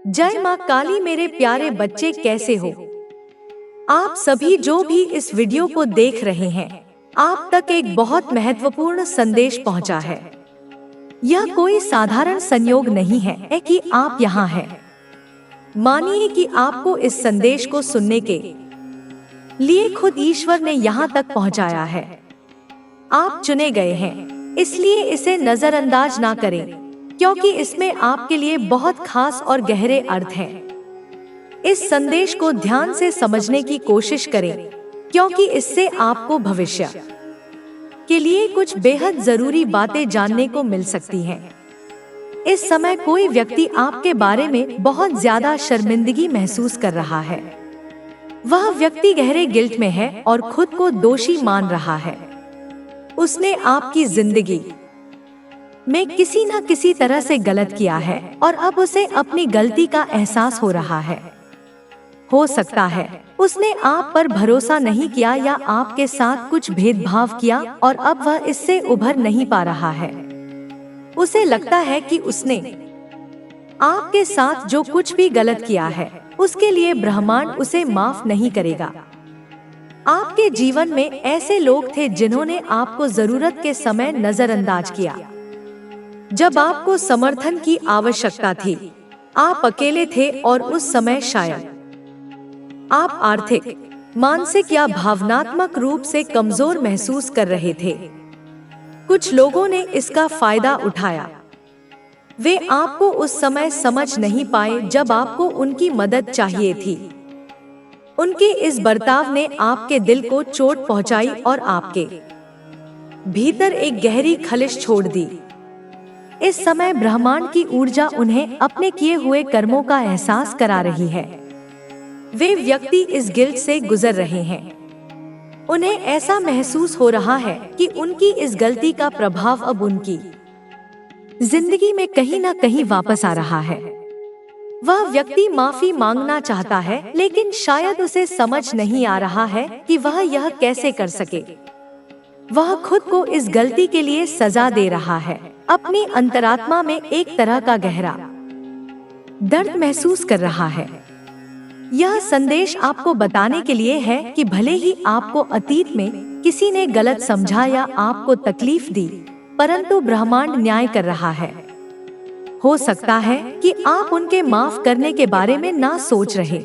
जय माँ काली। मेरे प्यारे बच्चे कैसे हो आप सभी? जो भी इस वीडियो को देख रहे हैं, आप तक एक बहुत महत्वपूर्ण संदेश पहुंचा है। यह कोई साधारण संयोग नहीं है कि आप यहाँ हैं। मानिए कि आपको इस संदेश को सुनने के लिए खुद ईश्वर ने यहाँ तक पहुँचाया है। आप चुने गए हैं, इसलिए इसे नजरअंदाज ना करें, क्योंकि इसमें आपके लिए बहुत खास और गहरे अर्थ हैं। इस संदेश को ध्यान से समझने की कोशिश करें, क्योंकि इससे आपको भविष्य के लिए कुछ बेहद जरूरी बातें जानने को मिल सकती हैं। इस समय कोई व्यक्ति आपके बारे में बहुत ज्यादा शर्मिंदगी महसूस कर रहा है। वह व्यक्ति गहरे गिल्ट में है और खुद को दोषी मान रहा है। उसने आपकी जिंदगी में किसी न किसी तरह से गलत किया है और अब उसे अपनी गलती का एहसास हो रहा है। हो सकता है उसने आप पर भरोसा नहीं किया या आपके साथ कुछ भेदभाव किया और अब वह इससे उभर नहीं पा रहा है। उसे लगता है कि उसने आपके साथ जो कुछ भी गलत किया है, उसके लिए ब्रह्मांड उसे माफ नहीं करेगा। आपके जीवन में ऐसे लोग थे जिन्होंने आपको जरूरत के समय नजरअंदाज किया। जब आपको समर्थन की आवश्यकता थी, आप अकेले थे और उस समय शायद आप आर्थिक, मानसिक या भावनात्मक रूप से कमजोर महसूस कर रहे थे। कुछ लोगों ने इसका फायदा उठाया। वे आपको उस समय समझ नहीं पाए जब आपको उनकी मदद चाहिए थी। उनके इस बर्ताव ने आपके दिल को चोट पहुंचाई और आपके भीतर एक गहरी खलिश छोड़ दी। इस समय ब्रह्मांड की ऊर्जा उन्हें अपने किए हुए कर्मों का एहसास करा रही है। वे व्यक्ति इस गिल्ट से गुजर रहे हैं। उन्हें ऐसा महसूस हो रहा है कि उनकी इस गलती का प्रभाव अब उनकी जिंदगी में कहीं न कहीं वापस आ रहा है। वह व्यक्ति माफी मांगना चाहता है, लेकिन शायद उसे समझ नहीं आ रहा है कि वह यह कैसे कर सके। वह खुद को इस गलती के लिए सजा दे रहा है। अपनी अंतरात्मा में एक तरह का गहरा दर्द महसूस कर रहा है। यह संदेश आपको बताने के लिए है कि भले ही आपको अतीत में किसी ने गलत समझा या आपको तकलीफ दी, परंतु ब्रह्मांड न्याय कर रहा है। हो सकता है कि आप उनके माफ करने के बारे में ना सोच रहे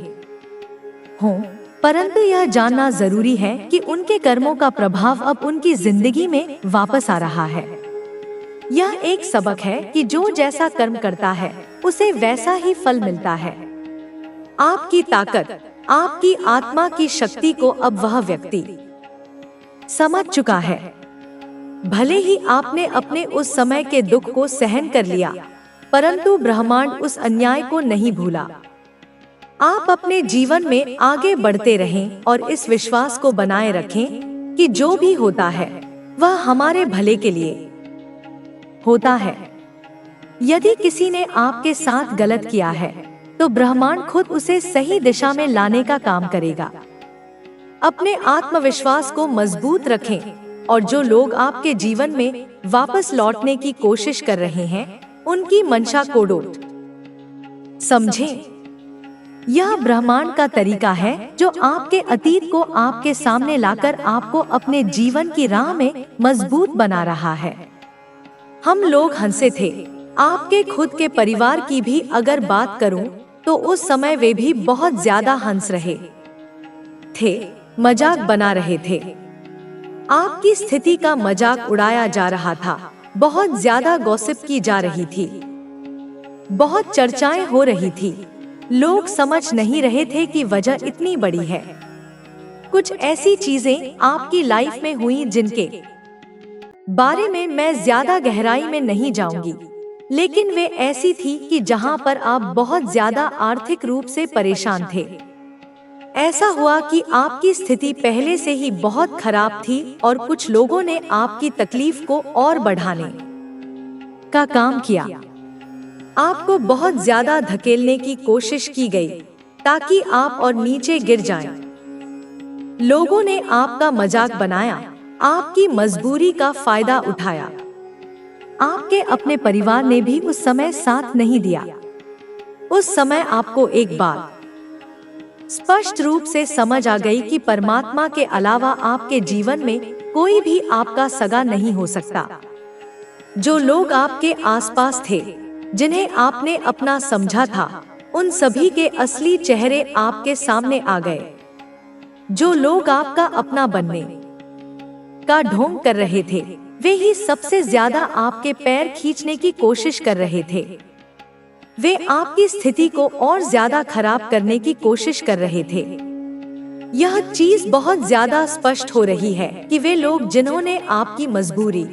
हो, परंतु यह जानना जरूरी है कि उनके कर्मों का प्रभाव अब उनकी जिंदगी में वापस आ रहा है। यह एक सबक है कि जो जैसा कर्म करता है, उसे वैसा ही फल मिलता है। आपकी ताकत, आपकी आत्मा की शक्ति को अब वह व्यक्ति समझ चुका है। भले ही आपने अपने उस समय के दुख को सहन कर लिया, परंतु ब्रह्मांड उस अन्याय को नहीं भूला। आप अपने जीवन में आगे बढ़ते रहें और इस विश्वास को बनाए रखें कि जो भी होता है वह हमारे भले के लिए होता है। यदि किसी ने आपके साथ गलत किया है, तो ब्रह्मांड खुद उसे सही दिशा में लाने का काम करेगा। अपने आत्मविश्वास को मजबूत रखें और जो लोग आपके जीवन में वापस लौटने की कोशिश कर रहे हैं, उनकी मंशा को डोट समझें। यह ब्रह्मांड का तरीका है जो आपके अतीत को आपके सामने लाकर आपको अपने जीवन की राह में मजबूत बना रहा है। हम लोग हंसे थे। आपके खुद के परिवार की भी अगर बात करूं, तो उस समय वे भी बहुत ज्यादा हंस रहे थे, मजाक बना रहे थे। आपकी स्थिति का मजाक उड़ाया जा रहा था। बहुत ज्यादा गॉसिप की जा रही थी। बहुत चर्चाएं हो रही थी। लोग समझ नहीं रहे थे कि वजह इतनी बड़ी है। कुछ ऐसी चीजें आपकी लाइफ में हुई जिनके बारे में मैं ज्यादा गहराई में नहीं जाऊंगी, लेकिन वे ऐसी थी कि जहां पर आप बहुत ज्यादा आर्थिक रूप से परेशान थे। ऐसा हुआ कि आपकी स्थिति पहले से ही बहुत खराब थी और कुछ लोगों ने आपकी तकलीफ को और बढ़ाने का काम किया। आपको बहुत ज्यादा धकेलने की कोशिश की गई ताकि आप और नीचे गिर जाएं। लोगों ने आपका मजाक बनाया, आपकी मजबूरी का फायदा उठाया। आपके अपने परिवार ने भी उस समय साथ नहीं दिया। उस समय आपको एक बात स्पष्ट रूप से समझ आ गई कि परमात्मा के अलावा आपके जीवन में कोई भी आपका सगा नहीं हो सकता। जो लोग आपके आसपास थे, जिन्हें आपने अपना समझा था, उन सभी के असली चेहरे आपके सामने आ गए। जो लोग आपका अपना बनने का ढोंग कर रहे थे, वे ही सबसे ज्यादा आपके पैर खींचने की कोशिश कर रहे थे। वे आपकी स्थिति को और ज्यादा खराब करने की कोशिश कर रहे थे। यह चीज बहुत ज्यादा स्पष्ट हो रही है कि वे लोग जिन्होंने आपकी मजबूरी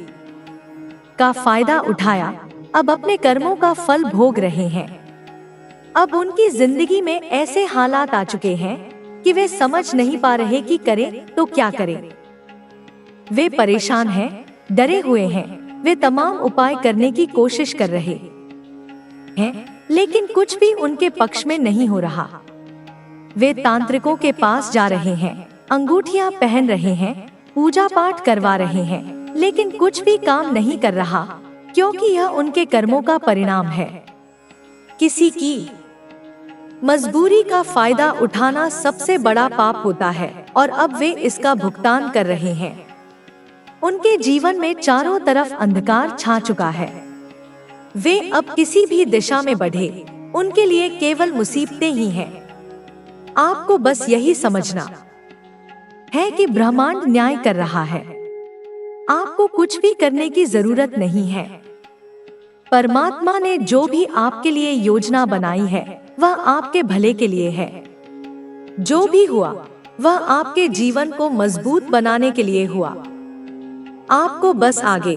का फायदा उठाया, अब अपने कर्मों का फल भोग रहे हैं। अब उनकी जिंदगी में ऐसे हालात आ चुके हैं कि वे समझ नहीं पा रहे कि करें तो क्या करें। वे परेशान हैं, डरे हुए हैं। वे तमाम उपाय करने की कोशिश कर रहे हैं, लेकिन कुछ भी उनके पक्ष में नहीं हो रहा। वे तांत्रिकों के पास जा रहे हैं, अंगूठियां पहन रहे हैं, पूजा पाठ करवा रहे हैं, लेकिन कुछ भी काम नहीं कर रहा, क्योंकि यह उनके कर्मों का परिणाम है। किसी की मजबूरी का फायदा उठाना सबसे बड़ा पाप होता है, और अब वे इसका भुगतान कर रहे हैं। उनके जीवन में चारों तरफ अंधकार छा चुका है। वे अब किसी भी दिशा में बढ़े, उनके लिए केवल मुसीबतें ही हैं। आपको बस यही समझना है कि ब्रह्मांड न्याय कर रहा है। आपको कुछ भी करने की जरूरत नहीं है। परमात्मा ने जो भी आपके लिए योजना बनाई है, वह आपके भले के लिए है। जो भी हुआ, वह आपके जीवन को मजबूत बनाने के लिए हुआ। आपको बस आगे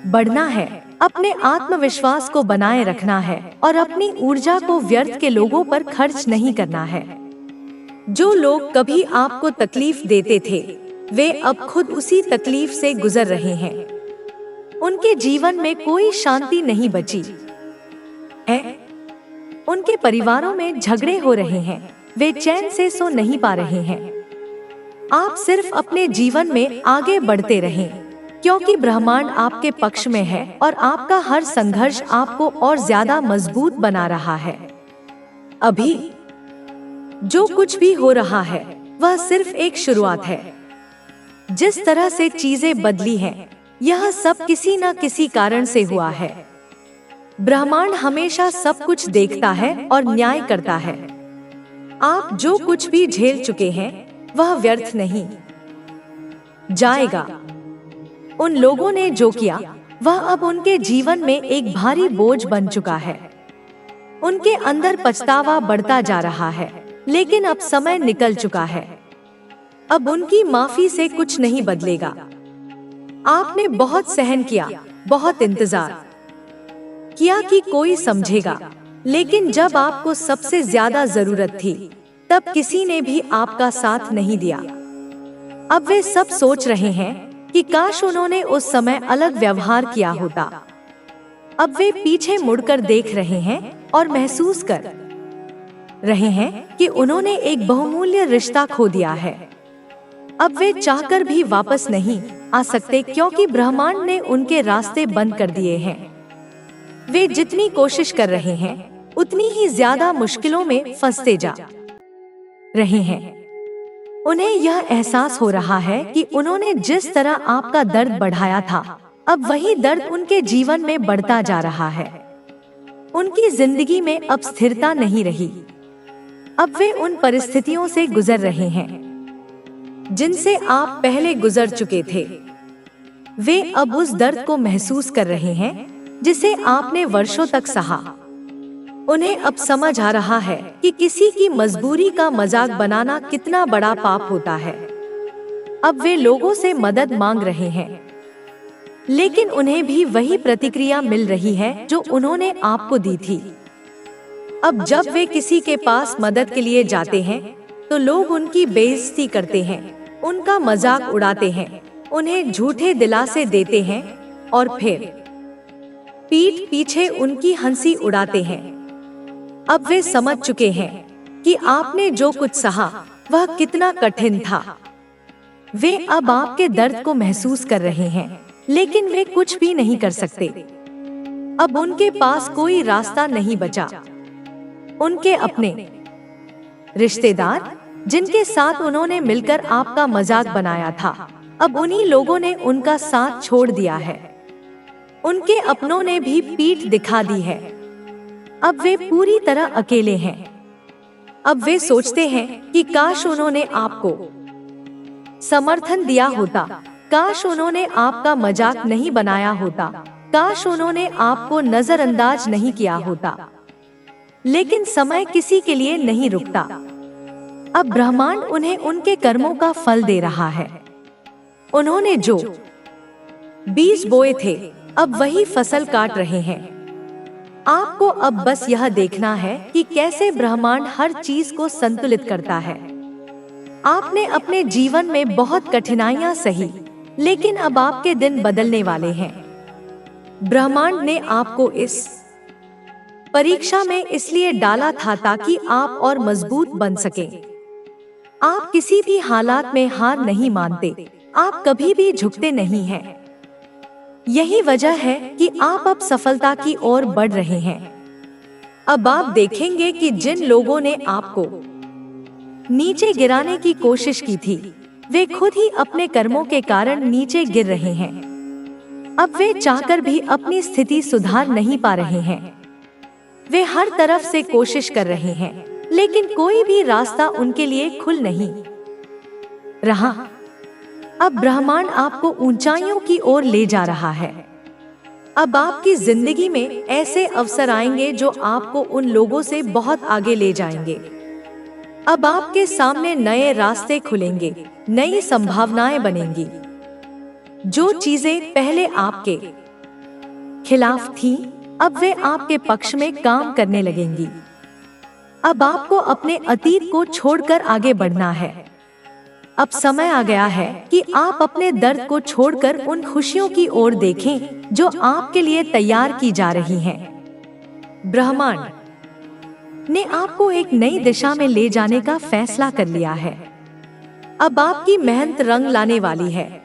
बढ़ना है, अपने आत्मविश्वास को बनाए रखना है और अपनी ऊर्जा को व्यर्थ के लोगों पर खर्च नहीं करना है। जो लोग कभी आपको तकलीफ देते थे, वे अब खुद उसी तकलीफ से गुजर रहे हैं। उनके जीवन में कोई शांति नहीं बची है। उनके परिवारों में झगड़े हो रहे हैं, वे चैन से सो नहीं पा रहे हैं। आप सिर्फ अपने जीवन में आगे बढ़ते रहें, क्योंकि ब्रह्मांड आपके पक्ष में है और आपका हर संघर्ष आपको और ज्यादा मजबूत बना रहा है। अभी जो कुछ भी हो रहा है, वह सिर्फ एक शुरुआत है। जिस तरह से चीजें बदली हैं, यह सब किसी न किसी कारण से हुआ है। ब्रह्मांड हमेशा सब कुछ देखता है और न्याय करता है। आप जो कुछ भी झेल चुके हैं, वह व्यर्थ नहीं जाएगा। उन लोगों ने जो किया, वह अब उनके जीवन में एक भारी बोझ बन चुका है। उनके अंदर पछतावा बढ़ता जा रहा है, लेकिन अब समय निकल चुका है। अब उनकी माफी से कुछ नहीं बदलेगा। आपने बहुत सहन किया, बहुत इंतजार किया कि कोई समझेगा, लेकिन जब आपको सबसे ज्यादा जरूरत थी, तब किसी ने भी आपका साथ नहीं दिया। अब वे सब सोच रहे हैं कि काश उन्होंने उस समय अलग व्यवहार किया होता। अब वे पीछे मुड़कर देख रहे हैं और महसूस कर रहे हैं कि उन्होंने एक बहुमूल्य रिश्ता खो दिया है। अब वे चाहकर भी वापस नहीं आ सकते, क्योंकि ब्रह्मांड ने उनके रास्ते बंद कर दिए हैं। वे जितनी कोशिश कर रहे हैं, उतनी ही ज्यादा मुश्किलों में फंसते जा रहे हैं। उन्हें यह एहसास हो रहा है कि उन्होंने जिस तरह आपका दर्द बढ़ाया था, अब वही दर्द उनके जीवन में बढ़ता जा रहा है। उनकी जिंदगी में अब स्थिरता नहीं रही। अब वे उन परिस्थितियों से गुजर रहे हैं जिनसे आप पहले गुजर चुके थे। वे अब उस दर्द को महसूस कर रहे हैं जिसे आपने वर्षों तक सहा। उन्हें अब समझ आ रहा है कि किसी की मजबूरी का मजाक बनाना कितना बड़ा पाप होता है। अब वे लोगों से मदद मांग रहे हैं, लेकिन उन्हें भी वही प्रतिक्रिया मिल रही है जो उन्होंने आपको दी थी। अब जब वे किसी के पास मदद के लिए जाते हैं, तो लोग उनकी बेइज्जती करते हैं, उनका मजाक उड़ाते हैं, उन्हें झूठे दिलासे देते हैं और फिर पीठ पीछे उनकी हंसी उड़ाते हैं। अब वे समझ चुके हैं कि आपने जो कुछ सहा, वह कितना कठिन था। वे अब आपके दर्द को महसूस कर रहे हैं, लेकिन वे कुछ भी नहीं कर सकते। अब उनके पास कोई रास्ता नहीं बचा। उनके अपने रिश्तेदार, जिनके साथ उन्होंने मिलकर आपका मजाक बनाया था, अब उन्हीं लोगों ने उनका साथ छोड़ दिया है। उनके अपनों ने भी पीठ दिखा दी है। अब वे पूरी तरह अकेले हैं। अब वे सोचते हैं कि काश उन्होंने आपको समर्थन दिया होता, काश उन्होंने आपका मजाक नहीं बनाया होता, काश उन्होंने आपको नजरअंदाज नहीं किया होता। लेकिन समय किसी के लिए नहीं रुकता। अब ब्रह्मांड उन्हें उनके कर्मों का फल दे रहा है। उन्होंने जो बीज बोए थे, अब वही फसल काट रहे हैं। आपको अब बस यह देखना है कि कैसे ब्रह्मांड हर चीज को संतुलित करता है। आपने अपने जीवन में बहुत कठिनाइयां सही, लेकिन अब आपके दिन बदलने वाले हैं। ब्रह्मांड ने आपको इस परीक्षा में इसलिए डाला था ताकि आप और मजबूत बन सके। आप किसी भी हालात में हार नहीं मानते, आप कभी भी झुकते नहीं हैं। यही वजह है कि आप अब सफलता की ओर बढ़ रहे हैं। अब आप देखेंगे कि जिन लोगों ने आपको नीचे गिराने की कोशिश की थी, वे खुद ही अपने कर्मों के कारण नीचे गिर रहे हैं। अब वे चाहकर भी अपनी स्थिति सुधार नहीं पा रहे हैं। वे हर तरफ से कोशिश कर रहे हैं, लेकिन कोई भी रास्ता उनके लिए खुल नहीं रहा। अब ब्रह्मांड आपको ऊंचाइयों की ओर ले जा रहा है। अब आपकी जिंदगी में ऐसे अवसर आएंगे जो आपको उन लोगों से बहुत आगे ले जाएंगे। अब आपके सामने नए रास्ते खुलेंगे, नई संभावनाएं बनेंगी। जो चीजें पहले आपके खिलाफ थीं, अब वे आपके पक्ष में काम करने लगेंगी। अब आपको अपने अतीत को छोड़कर आगे बढ़ना है। अब समय आ गया है कि आप अपने दर्द को छोड़कर उन खुशियों की ओर देखें जो आपके लिए तैयार की जा रही हैं। ब्रह्मांड ने आपको एक नई दिशा में ले जाने का फैसला कर लिया है। अब आपकी मेहनत रंग लाने वाली है।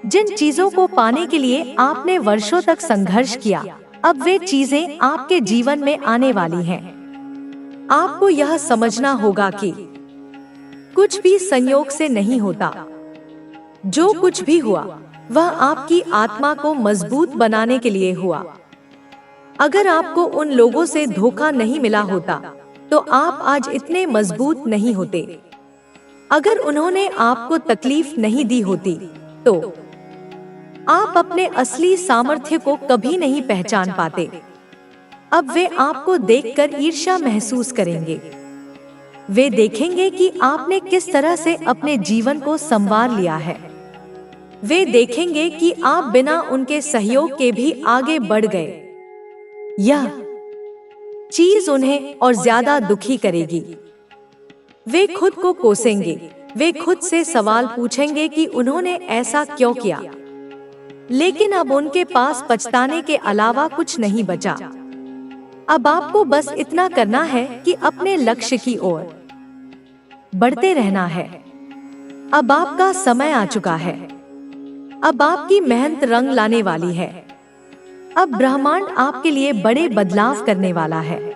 जिन चीजों को पाने के लिए आपने वर्षों तक संघर्ष किया, अब वे चीजें आपके जीवन में आने वाली हैं। आपको यह समझना होगा कि कुछ भी संयोग से नहीं होता। जो कुछ भी हुआ, वह आपकी आत्मा को मजबूत बनाने के लिए हुआ। अगर आपको उन लोगों से धोखा नहीं मिला होता, तो आप आज इतने मजबूत नहीं होते। अगर उन्होंने आपको तकलीफ नहीं दी होती, तो आप अपने असली सामर्थ्य को कभी नहीं पहचान पाते। अब वे आपको देखकर ईर्ष्या महसूस करेंगे। वे देखेंगे कि आपने किस तरह से अपने जीवन को संवार लिया है। वे देखेंगे कि आप बिना उनके सहयोग के भी आगे बढ़ गए। यह चीज उन्हें और ज्यादा दुखी करेगी। वे खुद को कोसेंगे। वे खुद से सवाल पूछेंगे कि उन्होंने ऐसा क्यों किया। लेकिन अब उनके पास पछताने के अलावा कुछ नहीं बचा। अब आपको बस इतना करना है कि अपने लक्ष्य की ओर बढ़ते रहना है। अब आपका समय आ चुका है। अब आपकी मेहनत रंग लाने वाली है। अब ब्रह्मांड आपके लिए बड़े बदलाव करने वाला है।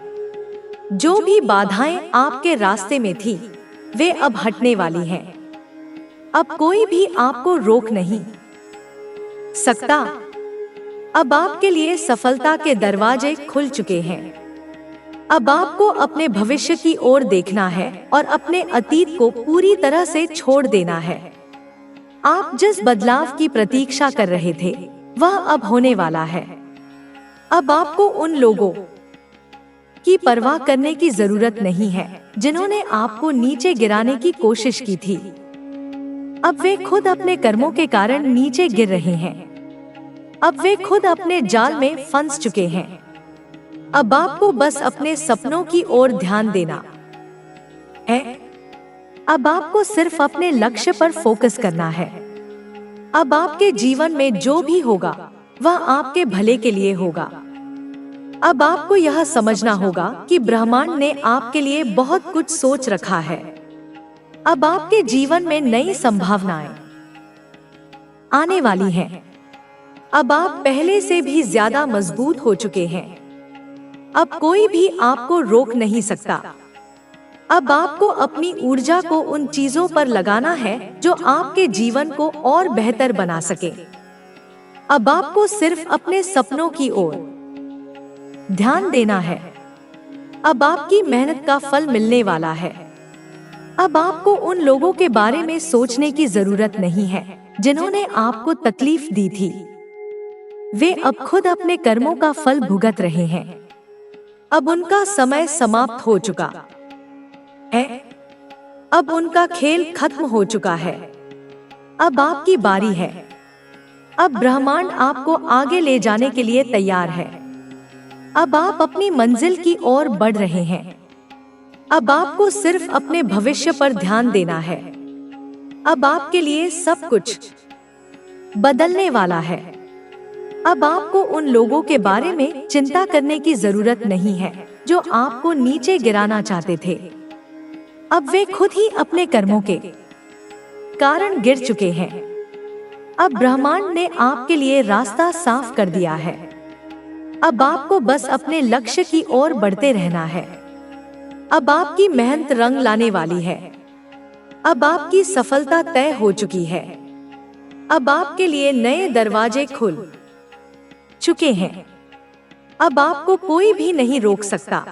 जो भी बाधाएं आपके रास्ते में थी, वे अब हटने वाली हैं। अब कोई भी आपको रोक नहीं सकता। अब आपके लिए सफलता के दरवाजे खुल चुके हैं। अब आपको अपने भविष्य की ओर देखना है और अपने अतीत को पूरी तरह से छोड़ देना है। आप जिस बदलाव की प्रतीक्षा कर रहे थे, वह अब होने वाला है। अब आपको उन लोगों की परवाह करने की जरूरत नहीं है जिन्होंने आपको नीचे गिराने की कोशिश की थी। अब वे खुद अपने कर्मों के कारण नीचे गिर रहे हैं। अब वे खुद अपने जाल में फंस चुके हैं। अब आपको बस अपने सपनों की ओर ध्यान देना है। अब आपको सिर्फ अपने लक्ष्य पर फोकस करना है। अब आपके जीवन में जो भी होगा, वह आपके भले के लिए होगा। अब आपको यह समझना होगा कि ब्रह्मांड ने आपके लिए बहुत कुछ सोच रखा है। अब आपके जीवन में नई संभावनाएं आने वाली हैं। अब आप पहले से भी ज्यादा मजबूत हो चुके हैं। अब कोई भी आपको रोक नहीं सकता। अब आपको अपनी ऊर्जा को उन चीजों पर लगाना है जो आपके जीवन को और बेहतर बना सके। अब आपको सिर्फ अपने सपनों की ओर ध्यान देना है। अब आपकी मेहनत का फल मिलने वाला है। अब आपको उन लोगों के बारे में सोचने की जरूरत नहीं है जिन्होंने आपको तकलीफ दी थी। वे अब खुद अपने कर्मों का फल भुगत रहे हैं। अब उनका समय समाप्त हो चुका है। अब उनका खेल खत्म हो चुका है। अब आपकी बारी है। अब ब्रह्मांड आपको आगे ले जाने के लिए तैयार है। अब आप अपनी मंजिल की ओर बढ़ रहे हैं। अब आपको सिर्फ अपने भविष्य पर ध्यान देना है। अब आपके लिए सब कुछ बदलने वाला है। अब आपको उन लोगों के बारे में चिंता करने की जरूरत नहीं है जो आपको नीचे गिराना चाहते थे। अब वे खुद ही अपने कर्मों के कारण गिर चुके हैं। अब ब्रह्मांड ने आपके लिए रास्ता साफ कर दिया है। अब आपको बस अपने लक्ष्य की ओर बढ़ते रहना है। अब आपकी मेहनत रंग लाने वाली है। अब आपकी सफलता तय हो चुकी है। अब आपके लिए नए दरवाजे खुल चुके हैं। अब आपको कोई भी नहीं रोक सकता।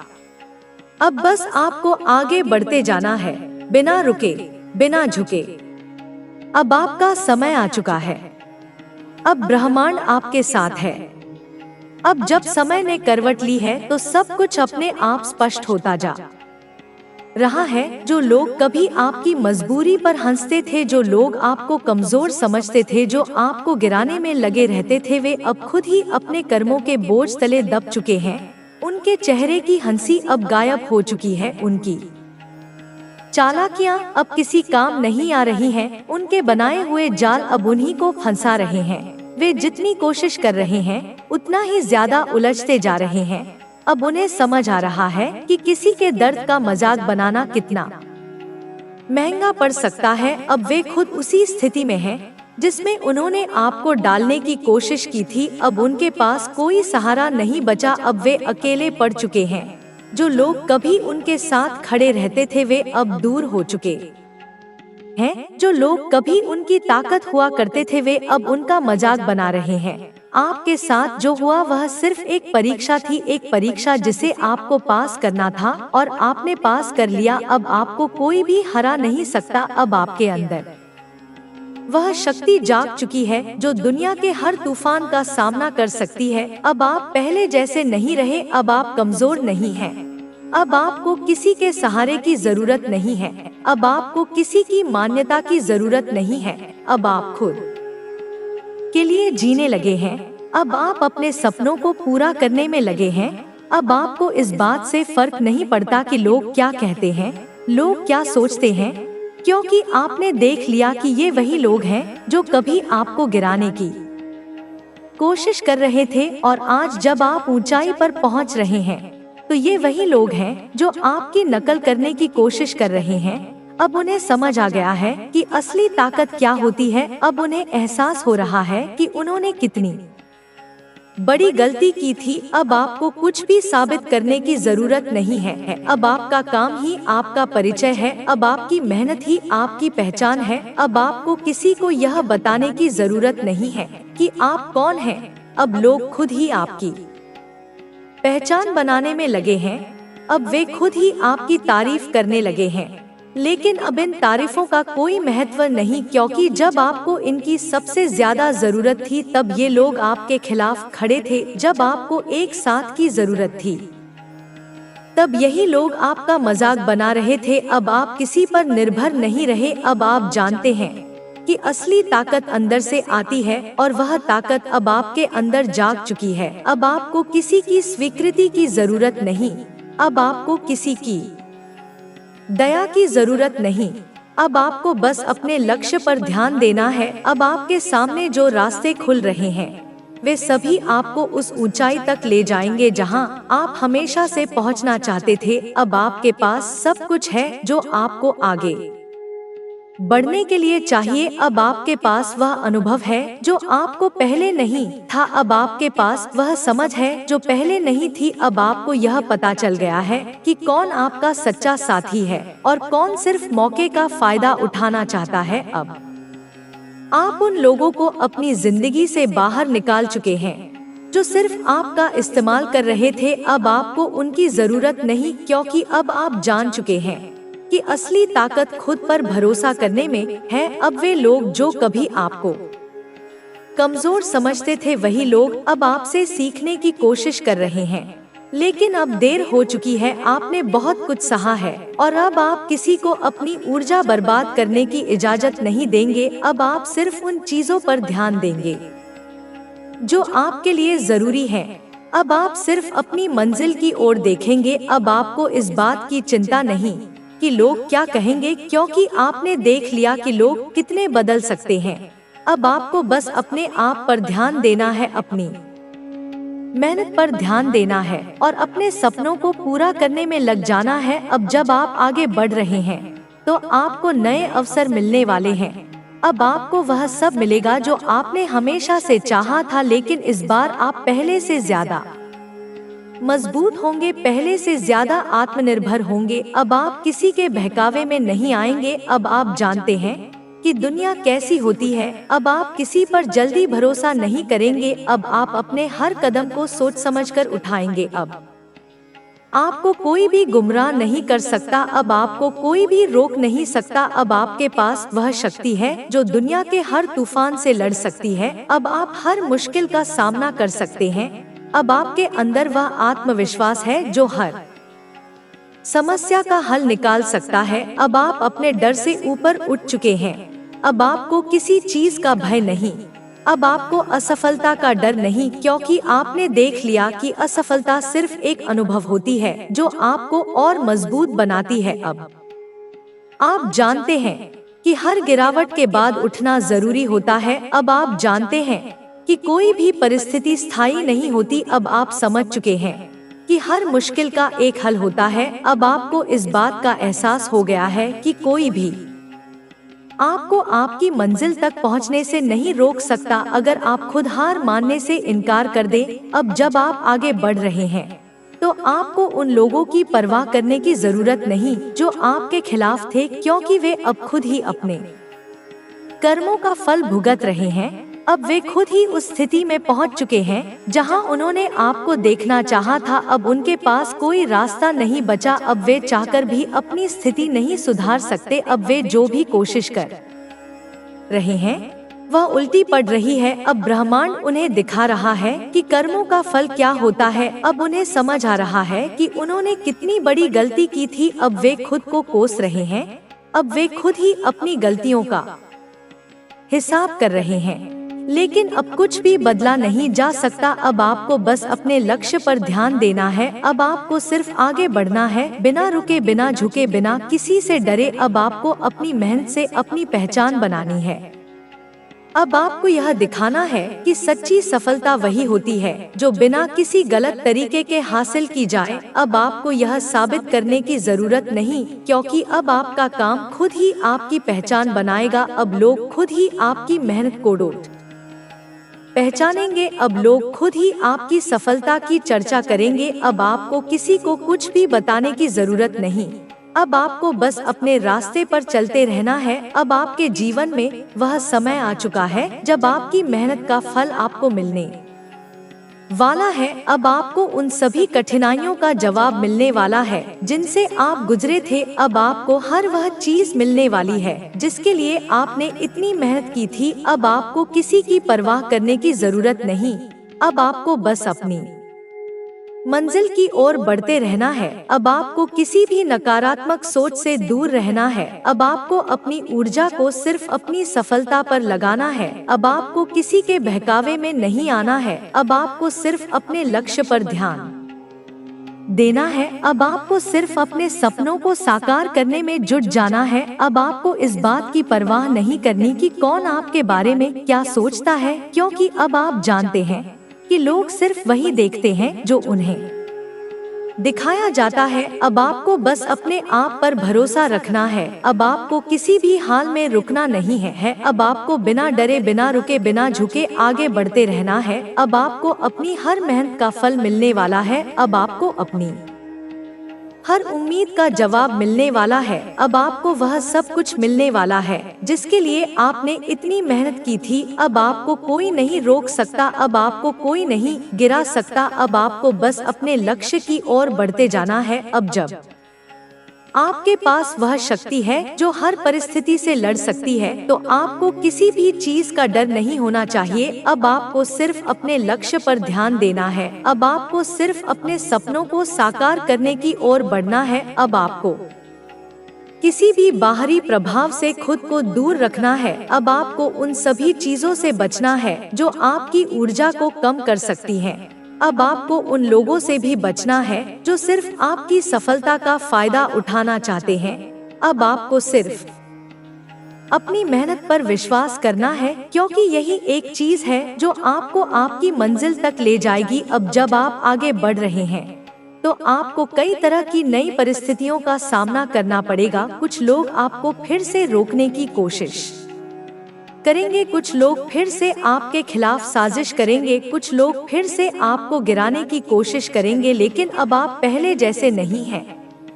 अब बस आपको आगे बढ़ते जाना है, बिना रुके, बिना झुके। अब आपका समय आ चुका है। अब ब्रह्मांड आपके साथ है। अब जब समय ने करवट ली है तो सब कुछ अपने आप स्पष्ट होता जा रहा है। जो लोग कभी आपकी मजबूरी पर हंसते थे, जो लोग आपको कमजोर समझते थे, जो आपको गिराने में लगे रहते थे, वे अब खुद ही अपने कर्मों के बोझ तले दब चुके हैं। उनके चेहरे की हंसी अब गायब हो चुकी है। उनकी चालाकियां अब किसी काम नहीं आ रही हैं। उनके बनाए हुए जाल अब उन्हीं को फंसा रहे हैं। वे जितनी कोशिश कर रहे हैं उतना ही ज्यादा उलझते जा रहे हैं। अब उन्हें समझ आ रहा है कि किसी के दर्द का मजाक बनाना कितना महंगा पड़ सकता है। अब वे खुद उसी स्थिति में हैं जिसमें उन्होंने आपको डालने की कोशिश की थी। अब उनके पास कोई सहारा नहीं बचा। अब वे अकेले पड़ चुके हैं। जो लोग कभी उनके साथ खड़े रहते थे वे अब दूर हो चुके हैं। जो लोग कभी उनकी ताकत हुआ करते थे वे अब उनका मजाक बना रहे हैं। आपके साथ जो हुआ वह सिर्फ एक परीक्षा थी, एक परीक्षा जिसे आपको पास करना था और आपने पास कर लिया। अब आपको कोई भी हरा नहीं सकता। अब आपके अंदर वह शक्ति जाग चुकी है जो दुनिया के हर तूफान का सामना कर सकती है। अब आप पहले जैसे नहीं रहे। अब आप कमजोर नहीं हैं। अब आपको किसी के सहारे की जरूरत नहीं है। अब आपको किसी की मान्यता की जरूरत नहीं है। अब आप खुद के लिए जीने लगे हैं। अब आप अपने सपनों को पूरा करने में लगे हैं। अब आपको इस बात से फर्क नहीं पड़ता कि लोग क्या कहते हैं, लोग क्या सोचते हैं, क्योंकि आपने देख लिया कि ये वही लोग हैं जो कभी आपको गिराने की कोशिश कर रहे थे। और आज जब आप ऊंचाई पर पहुंच रहे हैं तो ये वही लोग हैं जो आपकी नकल करने की कोशिश कर रहे हैं। अब उन्हें समझ आ गया है कि असली ताकत क्या होती है। अब उन्हें एहसास हो रहा है कि उन्होंने कितनी बड़ी गलती की थी। अब आपको कुछ भी साबित करने की जरूरत नहीं है। अब आपका काम ही आपका परिचय है। अब आपकी मेहनत ही आपकी पहचान है। अब आपको किसी को यह बताने की जरूरत नहीं है कि आप कौन हैं। अब लोग खुद ही आपकी पहचान बनाने में लगे हैं। अब वे खुद ही आपकी तारीफ करने लगे हैं। लेकिन अब इन तारीफों का कोई महत्व नहीं, क्योंकि जब आपको इनकी सबसे ज्यादा जरूरत थी तब ये लोग आपके खिलाफ खड़े थे। जब आपको एक साथ की जरूरत थी तब यही लोग आपका मजाक बना रहे थे। अब आप किसी पर निर्भर नहीं रहे। अब आप जानते हैं कि असली ताकत अंदर से आती है और वह ताकत अब आपके अंदर जाग चुकी है। अब आपको किसी की स्वीकृति की जरूरत नहीं। अब आपको किसी की दया की जरूरत नहीं। अब आपको बस अपने लक्ष्य पर ध्यान देना है। अब आपके सामने जो रास्ते खुल रहे हैं वे सभी आपको उस ऊंचाई तक ले जाएंगे जहां आप हमेशा से पहुंचना चाहते थे। अब आपके पास सब कुछ है जो आपको आगे बढ़ने के लिए चाहिए। अब आपके पास वह अनुभव है जो आपको पहले नहीं था। अब आपके पास वह समझ है जो पहले नहीं थी। अब आपको यह पता चल गया है कि कौन आपका सच्चा साथी है और कौन सिर्फ मौके का फायदा उठाना चाहता है। अब आप उन लोगों को अपनी जिंदगी से बाहर निकाल चुके हैं जो सिर्फ आपका इस्तेमाल कर रहे थे। अब आपको उनकी जरूरत नहीं, क्योंकि अब आप जान चुके हैं कि असली ताकत खुद पर भरोसा करने में है। अब वे लोग जो कभी आपको कमजोर समझते थे, वही लोग अब आपसे सीखने की कोशिश कर रहे हैं। लेकिन अब देर हो चुकी है। आपने बहुत कुछ सहा है और अब आप किसी को अपनी ऊर्जा बर्बाद करने की इजाजत नहीं देंगे। अब आप सिर्फ उन चीजों पर ध्यान देंगे जो आपके लिए जरूरी है। अब आप सिर्फ अपनी मंजिल की ओर देखेंगे। अब आपको इस बात की चिंता नहीं कि लोग क्या कहेंगे, क्योंकि आपने देख लिया कि लोग कितने बदल सकते हैं। अब आपको बस अपने आप पर ध्यान देना है, अपनी मेहनत पर ध्यान देना है और अपने सपनों को पूरा करने में लग जाना है। अब जब आप आगे बढ़ रहे हैं तो आपको नए अवसर मिलने वाले हैं। अब आपको वह सब मिलेगा जो आपने हमेशा से चाहा था, लेकिन इस बार आप पहले से ज्यादा मजबूत होंगे, पहले से ज्यादा आत्मनिर्भर होंगे। अब आप किसी के बहकावे में नहीं आएंगे। अब आप जानते हैं कि दुनिया कैसी होती है। अब आप किसी पर जल्दी भरोसा नहीं करेंगे। अब आप अपने हर कदम को सोच समझकर उठाएंगे। अब आपको कोई भी गुमराह नहीं कर सकता। अब आपको कोई भी रोक नहीं सकता। अब आपके पास वह शक्ति है जो दुनिया के हर तूफान से लड़ सकती है। अब आप हर मुश्किल का सामना कर सकते हैं। अब आपके अंदर वह आत्मविश्वास है जो हर समस्या का हल निकाल सकता है। अब आप अपने डर से ऊपर उठ चुके हैं। अब आपको किसी चीज का भय नहीं। अब आपको असफलता का डर नहीं, क्योंकि आपने देख लिया कि असफलता सिर्फ एक अनुभव होती है जो आपको और मजबूत बनाती है। अब आप जानते हैं कि हर गिरावट के बाद उठना जरूरी होता है। अब आप जानते हैं कि कोई भी परिस्थिति स्थायी नहीं होती। अब आप समझ चुके हैं कि हर मुश्किल का एक हल होता है। अब आपको इस बात का एहसास हो गया है कि कोई भी आपको आपकी मंजिल तक पहुंचने से नहीं रोक सकता अगर आप खुद हार मानने से इनकार कर दें। अब जब आप आगे बढ़ रहे हैं तो आपको उन लोगों की परवाह करने की जरूरत नहीं जो आपके खिलाफ थे, क्योंकि वे अब खुद ही अपने कर्मों का फल भुगत रहे हैं। अब वे खुद ही उस स्थिति में पहुंच चुके हैं जहां उन्होंने आपको देखना चाहा था। अब उनके पास कोई रास्ता नहीं बचा। अब वे चाहकर भी अपनी स्थिति नहीं सुधार सकते। अब वे जो भी कोशिश कर रहे हैं वह उल्टी पड़ रही है। अब ब्रह्मांड उन्हें दिखा रहा है कि कर्मों का फल क्या होता है। अब उन्हें समझ आ रहा है कि उन्होंने कितनी बड़ी गलती की थी। अब वे खुद को कोस रहे हैं। अब वे खुद ही अपनी गलतियों का हिसाब कर रहे हैं, लेकिन अब कुछ भी बदला नहीं जा सकता। अब आपको बस अपने लक्ष्य पर ध्यान देना है। अब आपको सिर्फ आगे बढ़ना है, बिना रुके, बिना झुके, बिना किसी से डरे। अब आपको अपनी मेहनत से अपनी पहचान बनानी है। अब आपको यह दिखाना है कि सच्ची सफलता वही होती है जो बिना किसी गलत तरीके के हासिल की जाए। अब आपको यह साबित करने की जरूरत नहीं, क्योंकि अब आपका काम खुद ही आपकी पहचान बनाएगा। अब लोग खुद ही आपकी मेहनत को पहचानेंगे। अब लोग खुद ही आपकी सफलता की चर्चा करेंगे। अब आपको किसी को कुछ भी बताने की जरूरत नहीं। अब आपको बस अपने रास्ते पर चलते रहना है। अब आपके जीवन में वह समय आ चुका है जब आपकी मेहनत का फल आपको मिलने वाला है। अब आपको उन सभी कठिनाइयों का जवाब मिलने वाला है जिनसे आप गुजरे थे। अब आपको हर वह चीज मिलने वाली है जिसके लिए आपने इतनी मेहनत की थी। अब आपको किसी की परवाह करने की जरूरत नहीं। अब आपको बस अपनी मंजिल की ओर बढ़ते रहना है। अब आपको किसी भी नकारात्मक सोच से दूर रहना है। अब आपको अपनी ऊर्जा को सिर्फ अपनी सफलता पर लगाना है। अब आपको किसी के बहकावे में नहीं आना है। अब आपको सिर्फ अपने लक्ष्य पर ध्यान देना है। अब आपको सिर्फ अपने सपनों को साकार करने में जुट जाना है। अब आपको इस बात की परवाह नहीं करनी कि कौन आपके बारे में क्या सोचता है, क्योंकि अब आप जानते हैं कि लोग सिर्फ वही देखते हैं जो उन्हें दिखाया जाता है। अब आपको बस अपने आप पर भरोसा रखना है। अब आपको किसी भी हाल में रुकना नहीं है। अब आपको बिना डरे, बिना रुके, बिना झुके आगे बढ़ते रहना है। अब आपको अपनी हर मेहनत का फल मिलने वाला है। अब आपको अपनी हर उम्मीद का जवाब मिलने वाला है। अब आपको वह सब कुछ मिलने वाला है जिसके लिए आपने इतनी मेहनत की थी। अब आपको कोई नहीं रोक सकता, अब आपको कोई नहीं गिरा सकता। अब आपको बस अपने लक्ष्य की ओर बढ़ते जाना है। अब जब आपके पास वह शक्ति है जो हर परिस्थिति से लड़ सकती है, तो आपको किसी भी चीज का डर नहीं होना चाहिए। अब आपको सिर्फ अपने लक्ष्य पर ध्यान देना है। अब आपको सिर्फ अपने सपनों को साकार करने की ओर बढ़ना है। अब आपको किसी भी बाहरी प्रभाव से खुद को दूर रखना है। अब आपको उन सभी चीजों से बचना है जो आपकी ऊर्जा को कम कर सकती हैं। अब आपको उन लोगों से भी बचना है जो सिर्फ आपकी सफलता का फायदा उठाना चाहते हैं। अब आपको सिर्फ अपनी मेहनत पर विश्वास करना है, क्योंकि यही एक चीज है जो आपको आपकी मंजिल तक ले जाएगी। अब जब आप आगे बढ़ रहे हैं तो आपको कई तरह की नई परिस्थितियों का सामना करना पड़ेगा। कुछ लोग आपको फिर से रोकने की कोशिश करेंगे, कुछ लोग फिर से आपके खिलाफ साजिश करेंगे, कुछ लोग फिर से आपको गिराने की कोशिश करेंगे, लेकिन अब आप पहले जैसे नहीं हैं।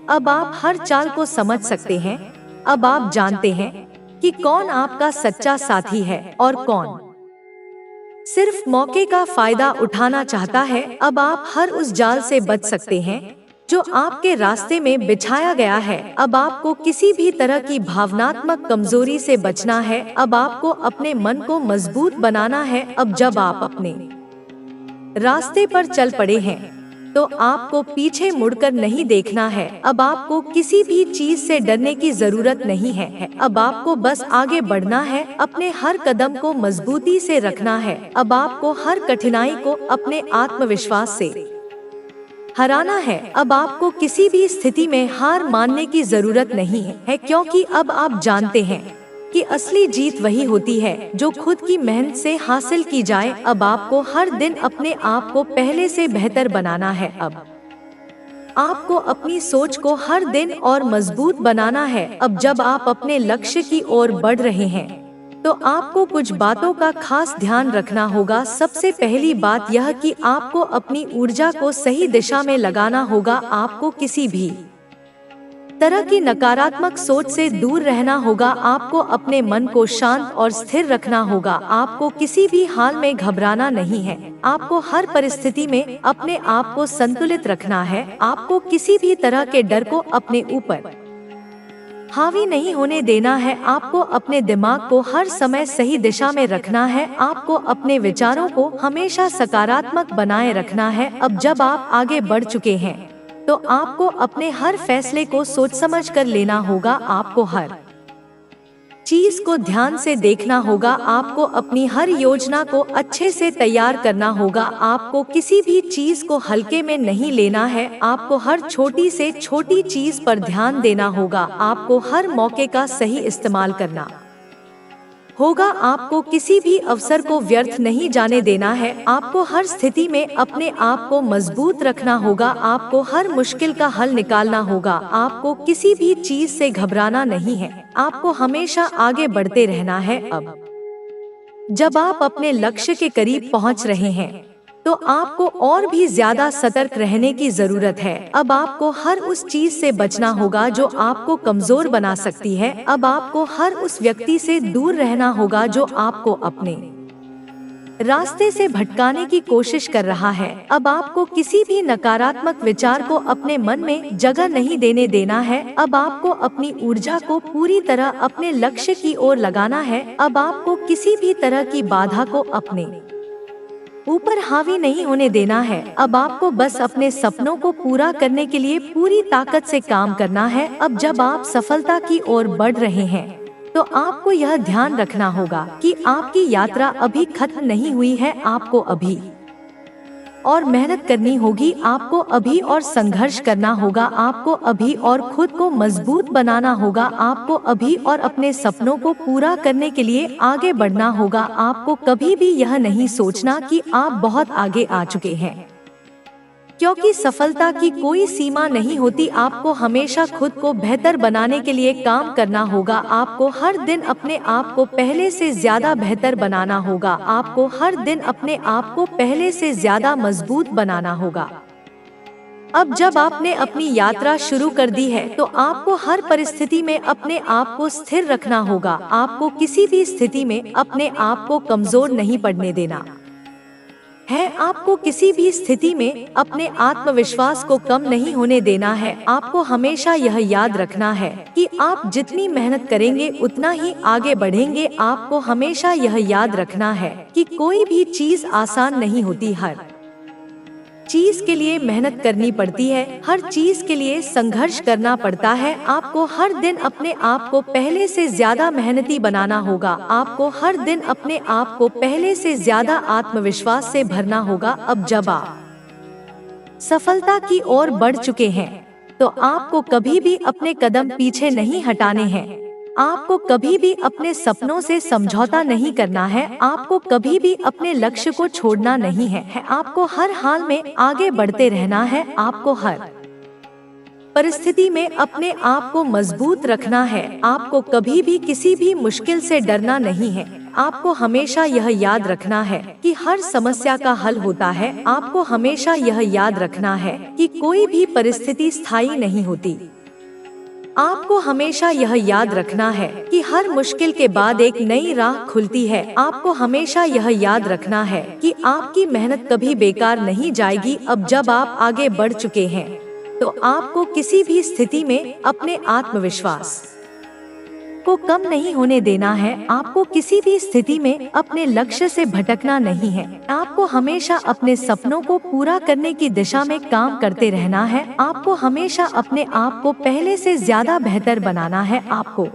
अब आप हर चाल को समझ सकते हैं। अब आप जानते हैं कि कौन आपका सच्चा साथी है और कौन सिर्फ मौके का फायदा उठाना चाहता है। अब आप हर उस जाल से बच सकते हैं जो आपके रास्ते में बिछाया गया है। अब आपको किसी भी तरह की भावनात्मक कमजोरी से बचना है। अब आपको अपने मन को मजबूत बनाना है। अब जब आप अपने रास्ते पर चल पड़े हैं तो आपको पीछे मुड़कर नहीं देखना है। अब आपको किसी भी चीज से डरने की जरूरत नहीं है। अब आपको बस आगे बढ़ना है, अपने हर कदम को मजबूती से रखना है। अब आपको हर कठिनाई को अपने आत्मविश्वास से हराना है। अब आपको किसी भी स्थिति में हार मानने की जरूरत नहीं है, क्योंकि अब आप जानते हैं कि असली जीत वही होती है जो खुद की मेहनत से हासिल की जाए। अब आपको हर दिन अपने आप को पहले से बेहतर बनाना है। अब आपको अपनी सोच को हर दिन और मजबूत बनाना है। अब जब आप अपने लक्ष्य की ओर बढ़ रहे हैं तो आपको कुछ बातों का खास ध्यान रखना होगा। सबसे पहली बात यह कि आपको अपनी ऊर्जा को सही दिशा में लगाना होगा। आपको किसी भी तरह की नकारात्मक सोच से दूर रहना होगा। आपको अपने मन को शांत और स्थिर रखना होगा। आपको किसी भी हाल में घबराना नहीं है। आपको हर परिस्थिति में अपने आप को संतुलित रखना है। आपको किसी भी तरह के डर को अपने ऊपर हावी नहीं होने देना है। आपको अपने दिमाग को हर समय सही दिशा में रखना है। आपको अपने विचारों को हमेशा सकारात्मक बनाए रखना है। अब जब आप आगे बढ़ चुके हैं तो आपको अपने हर फैसले को सोच समझ कर लेना होगा। आपको हर चीज को ध्यान से देखना होगा। आपको अपनी हर योजना को अच्छे से तैयार करना होगा। आपको किसी भी चीज को हल्के में नहीं लेना है। आपको हर छोटी से छोटी चीज पर ध्यान देना होगा। आपको हर मौके का सही इस्तेमाल करना होगा। आपको किसी भी अवसर को व्यर्थ नहीं जाने देना है। आपको हर स्थिति में अपने आप को मजबूत रखना होगा। आपको हर मुश्किल का हल निकालना होगा। आपको किसी भी चीज से घबराना नहीं है। आपको हमेशा आगे बढ़ते रहना है। अब जब आप अपने लक्ष्य के करीब पहुंच रहे हैं तो आपको और भी ज्यादा सतर्क रहने की जरूरत है। अब आपको हर उस चीज से बचना होगा जो आपको कमजोर बना सकती है। अब आपको हर उस व्यक्ति से दूर रहना होगा जो आपको अपने रास्ते से भटकाने की कोशिश कर रहा है। अब आपको किसी भी नकारात्मक विचार को अपने मन में जगह नहीं देने देना है। अब आपको अपनी ऊर्जा को पूरी तरह अपने लक्ष्य की ओर लगाना है। अब आपको किसी भी तरह की बाधा को अपने ऊपर हावी नहीं होने देना है। अब आपको बस अपने सपनों को पूरा करने के लिए पूरी ताकत से काम करना है। अब जब आप सफलता की ओर बढ़ रहे हैं तो आपको यह ध्यान रखना होगा कि आपकी यात्रा अभी खत्म नहीं हुई है। आपको अभी और मेहनत करनी होगी। आपको अभी और संघर्ष करना होगा। आपको अभी और खुद को मजबूत बनाना होगा। आपको अभी और अपने सपनों को पूरा करने के लिए आगे बढ़ना होगा। आपको कभी भी यह नहीं सोचना कि आप बहुत आगे आ चुके हैं। क्योंकि सफलता की कोई सीमा नहीं होती। आपको हमेशा खुद को बेहतर बनाने के लिए काम करना होगा। आपको हर दिन अपने आप को पहले से ज्यादा बेहतर बनाना होगा। आपको हर दिन अपने आप को पहले से ज्यादा मजबूत बनाना होगा। अब जब आपने अपनी यात्रा शुरू कर दी है तो आपको हर परिस्थिति में अपने आप को स्थिर रखना होगा। आपको किसी भी स्थिति में अपने आप को कमजोर नहीं पड़ने देना है। आपको किसी भी स्थिति में अपने आत्मविश्वास को कम नहीं होने देना है। आपको हमेशा यह याद रखना है कि आप जितनी मेहनत करेंगे उतना ही आगे बढ़ेंगे। आपको हमेशा यह याद रखना है कि कोई भी चीज आसान नहीं होती। हर चीज के लिए मेहनत करनी पड़ती है। हर चीज के लिए संघर्ष करना पड़ता है। आपको हर दिन अपने आप को पहले से ज्यादा मेहनती बनाना होगा। आपको हर दिन अपने आप को पहले से ज्यादा आत्मविश्वास से भरना होगा। अब जब आप सफलता की ओर बढ़ चुके हैं तो आपको कभी भी अपने कदम पीछे नहीं हटाने हैं। आपको कभी भी अपने सपनों से समझौता नहीं करना है। आपको कभी भी अपने लक्ष्य को छोड़ना नहीं है। आपको हर हाल में आगे बढ़ते रहना है। आपको हर परिस्थिति में अपने आप को मजबूत रखना है। आपको कभी भी किसी भी मुश्किल से डरना नहीं है। आपको हमेशा यह याद रखना है कि हर समस्या का हल होता है। आपको हमेशा यह याद रखना है कि कोई भी परिस्थिति स्थायी नहीं होती। आपको हमेशा यह याद रखना है कि हर मुश्किल के बाद एक नई राह खुलती है। आपको हमेशा यह याद रखना है कि आपकी मेहनत कभी बेकार नहीं जाएगी। अब जब आप आगे बढ़ चुके हैं तो आपको किसी भी स्थिति में अपने आत्मविश्वास को कम नहीं होने देना है। आपको किसी भी स्थिति में अपने लक्ष्य से भटकना नहीं है। आपको हमेशा अपने सपनों को पूरा करने की दिशा में काम करते रहना है। आपको हमेशा अपने आप को पहले से ज्यादा बेहतर बनाना है। आपको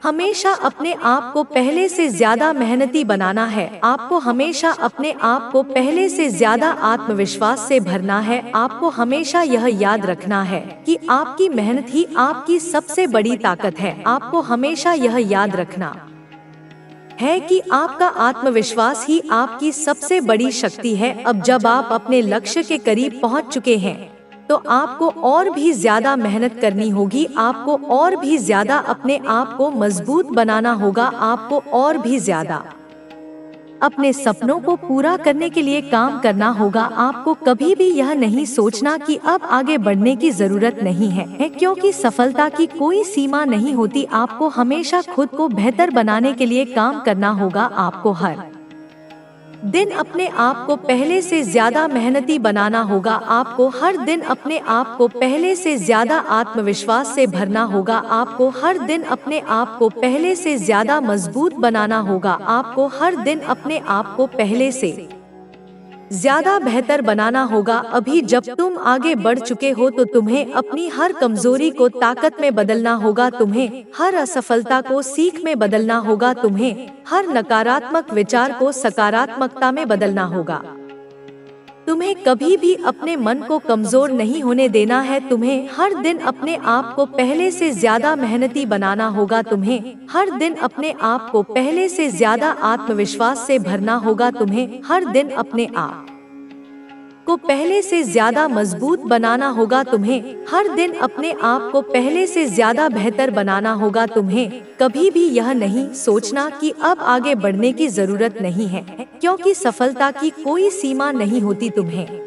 हमेशा अपने आप को पहले से ज्यादा मेहनती बनाना है। आपको हमेशा अपने आप को पहले से ज्यादा आत्मविश्वास से भरना है। आपको हमेशा यह याद रखना है कि आपकी मेहनत ही आपकी सबसे बड़ी ताकत है। आपको हमेशा यह याद रखना है कि आपका आत्मविश्वास ही आपकी सबसे बड़ी शक्ति है। अब जब आप अपने लक्ष्य के करीब पहुंच चुके हैं तो आपको और भी ज्यादा मेहनत करनी होगी। आपको और भी ज्यादा अपने आप को मजबूत बनाना होगा। आपको और भी ज्यादा अपने सपनों को पूरा करने के लिए काम करना होगा। आपको कभी भी यह नहीं सोचना कि अब आगे बढ़ने की जरूरत नहीं है, क्योंकि सफलता की कोई सीमा नहीं होती। आपको हमेशा खुद को बेहतर बनाने के लिए काम करना होगा। आपको हर दिन अपने आप को पहले से ज्यादा मेहनती बनाना होगा। आपको हर दिन अपने आप को पहले से ज्यादा आत्मविश्वास से भरना होगा। आपको हर दिन अपने आप को पहले से ज्यादा मजबूत बनाना होगा। आपको हर दिन अपने आप को पहले से ज्यादा बेहतर बनाना होगा। अभी जब तुम आगे बढ़ चुके हो तो तुम्हें अपनी हर कमजोरी को ताकत में बदलना होगा। तुम्हें हर असफलता को सीख में बदलना होगा। तुम्हें हर नकारात्मक विचार को सकारात्मकता में बदलना होगा। तुम्हें कभी भी अपने मन को कमजोर नहीं होने देना है। तुम्हें हर दिन अपने आप को पहले से ज्यादा मेहनती बनाना होगा। तुम्हें हर दिन अपने आप को पहले से ज्यादा आत्मविश्वास से भरना होगा। तुम्हें हर दिन अपने आप को पहले से ज्यादा मजबूत बनाना होगा। तुम्हें हर दिन अपने आप को पहले से ज्यादा बेहतर बनाना होगा। तुम्हें कभी भी यह नहीं सोचना कि अब आगे बढ़ने की जरूरत नहीं है, क्योंकि सफलता की कोई सीमा नहीं होती। तुम्हें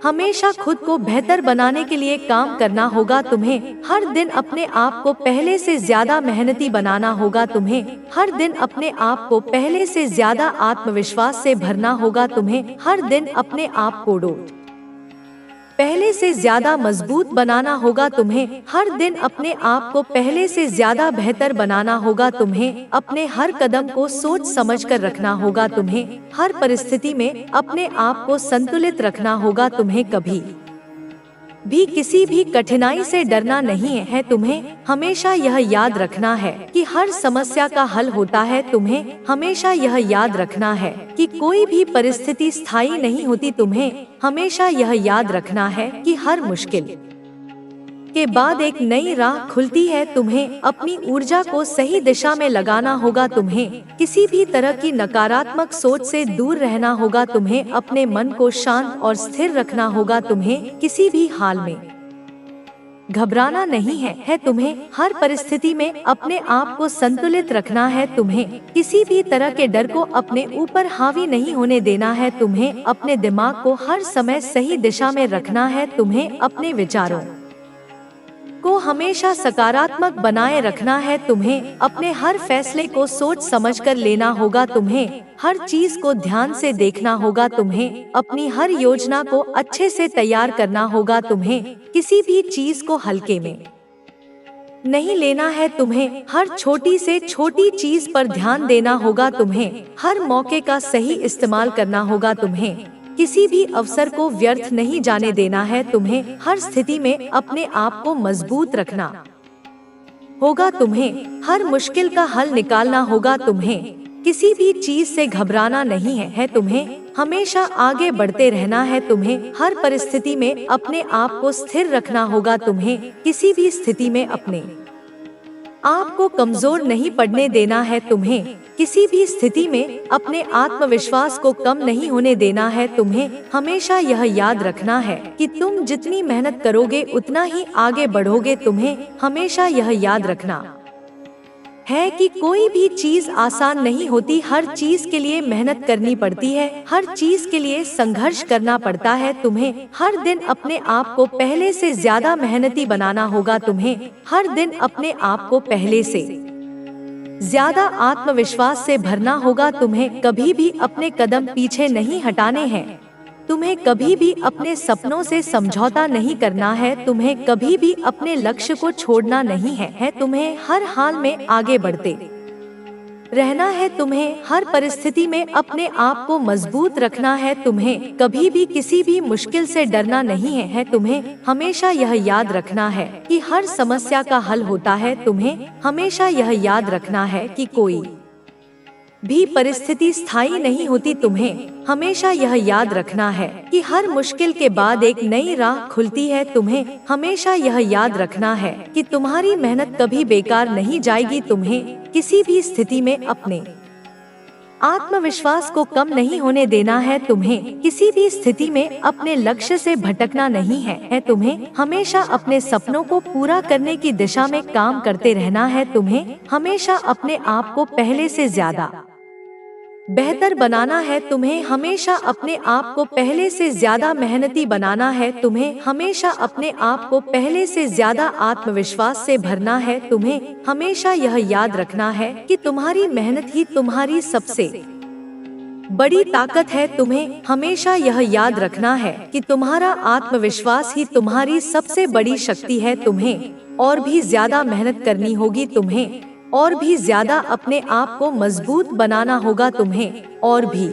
हमेशा खुद को बेहतर बनाने के लिए काम करना होगा। तुम्हें हर दिन अपने आप को पहले से ज्यादा मेहनती बनाना होगा। तुम्हें हर दिन अपने आप को पहले से ज्यादा आत्मविश्वास से भरना होगा। तुम्हें हर दिन अपने आप को पहले से ज्यादा मजबूत बनाना होगा। तुम्हें हर दिन अपने आप को पहले से ज्यादा बेहतर बनाना होगा। तुम्हें अपने हर कदम को सोच समझकर रखना होगा। तुम्हें हर परिस्थिति में अपने आप को संतुलित रखना होगा। तुम्हें कभी भी किसी भी कठिनाई से डरना नहीं है। तुम्हें हमेशा यह याद रखना है कि हर समस्या का हल होता है। तुम्हें हमेशा यह याद रखना है कि कोई भी परिस्थिति स्थायी नहीं होती। तुम्हें हमेशा यह याद रखना है कि हर मुश्किल के बाद एक नई राह खुलती है। तुम्हें अपनी ऊर्जा को सही दिशा में लगाना होगा। तुम्हें किसी भी तरह की नकारात्मक सोच से दूर रहना होगा। तुम्हें अपने मन को शांत और स्थिर रखना होगा। तुम्हें किसी भी हाल में घबराना नहीं है। तुम्हें हर परिस्थिति में अपने आप को संतुलित रखना है। तुम्हें किसी भी तरह के डर को अपने ऊपर हावी नहीं होने देना है। तुम्हें अपने दिमाग को हर समय सही दिशा में रखना है। तुम्हें अपने विचारों को हमेशा सकारात्मक बनाए रखना है। तुम्हें अपने हर फैसले को सोच समझकर लेना होगा। तुम्हें हर चीज को ध्यान से देखना होगा। तुम्हें अपनी हर योजना को अच्छे से तैयार करना होगा। तुम्हें किसी भी चीज को हल्के में नहीं लेना है। तुम्हें हर छोटी से छोटी चीज पर ध्यान देना होगा। तुम्हें हर मौके का सही इस्तेमाल करना होगा। तुम्हें किसी भी अवसर को व्यर्थ नहीं जाने देना है। तुम्हें हर स्थिति में अपने आप को मजबूत रखना होगा। तुम्हें हर मुश्किल का हल निकालना होगा। तुम्हें किसी भी चीज से घबराना नहीं है। तुम्हें हमेशा आगे बढ़ते रहना है। तुम्हें हर परिस्थिति में अपने आप को स्थिर रखना होगा। तुम्हें किसी भी स्थिति में अपने आप को कमजोर नहीं पड़ने देना है। तुम्हें किसी भी स्थिति में अपने आत्मविश्वास को कम नहीं होने देना है। तुम्हें हमेशा यह याद रखना है कि तुम जितनी मेहनत करोगे उतना ही आगे बढ़ोगे। तुम्हें हमेशा यह याद रखना है कि कोई भी चीज आसान नहीं होती। हर चीज के लिए मेहनत करनी पड़ती है। हर चीज के लिए संघर्ष करना पड़ता है। तुम्हें हर दिन अपने आप को पहले से ज्यादा मेहनती बनाना होगा। तुम्हें हर दिन अपने आप को पहले से ज्यादा आत्मविश्वास से भरना होगा। तुम्हें कभी भी अपने कदम पीछे नहीं हटाने हैं। तुम्हें कभी भी अपने सपनों से समझौता नहीं करना है। तुम्हें कभी भी अपने लक्ष्य को छोड़ना नहीं है। तुम्हें हर हाल में आगे बढ़ते रहना है। तुम्हें हर परिस्थिति में अपने आप को मजबूत रखना है। तुम्हें कभी भी किसी भी मुश्किल से डरना नहीं है। तुम्हें हमेशा यह याद रखना है कि हर समस्या का हल होता है। तुम्हें हमेशा यह याद रखना है कि कोई भी परिस्थिति स्थायी नहीं होती। तुम्हें हमेशा यह याद रखना है कि हर मुश्किल के बाद एक नई राह खुलती है। तुम्हें हमेशा यह याद रखना है कि तुम्हारी मेहनत कभी बेकार नहीं जाएगी। तुम्हें किसी भी स्थिति में अपने आत्मविश्वास को कम नहीं होने देना है। तुम्हें किसी भी स्थिति में अपने लक्ष्य से भटकना नहीं है। तुम्हें हमेशा अपने सपनों को पूरा करने की दिशा में काम करते रहना है। तुम्हें हमेशा अपने आप को पहले से ज्यादा बेहतर बनाना है। तुम्हें हमेशा अपने आप को पहले से ज्यादा मेहनती बनाना है। तुम्हें हमेशा अपने आप को पहले से ज्यादा आत्मविश्वास से भरना है। तुम्हें हमेशा यह याद रखना है कि तुम्हारी मेहनत ही तुम्हारी सबसे बड़ी ताकत है। तुम्हें हमेशा यह याद रखना है कि तुम्हारा आत्मविश्वास ही तुम्हारी सबसे बड़ी शक्ति है। तुम्हें और भी ज्यादा मेहनत करनी होगी। तुम्हें और भी ज्यादा अपने आप को मजबूत बनाना होगा। तुम्हें और भी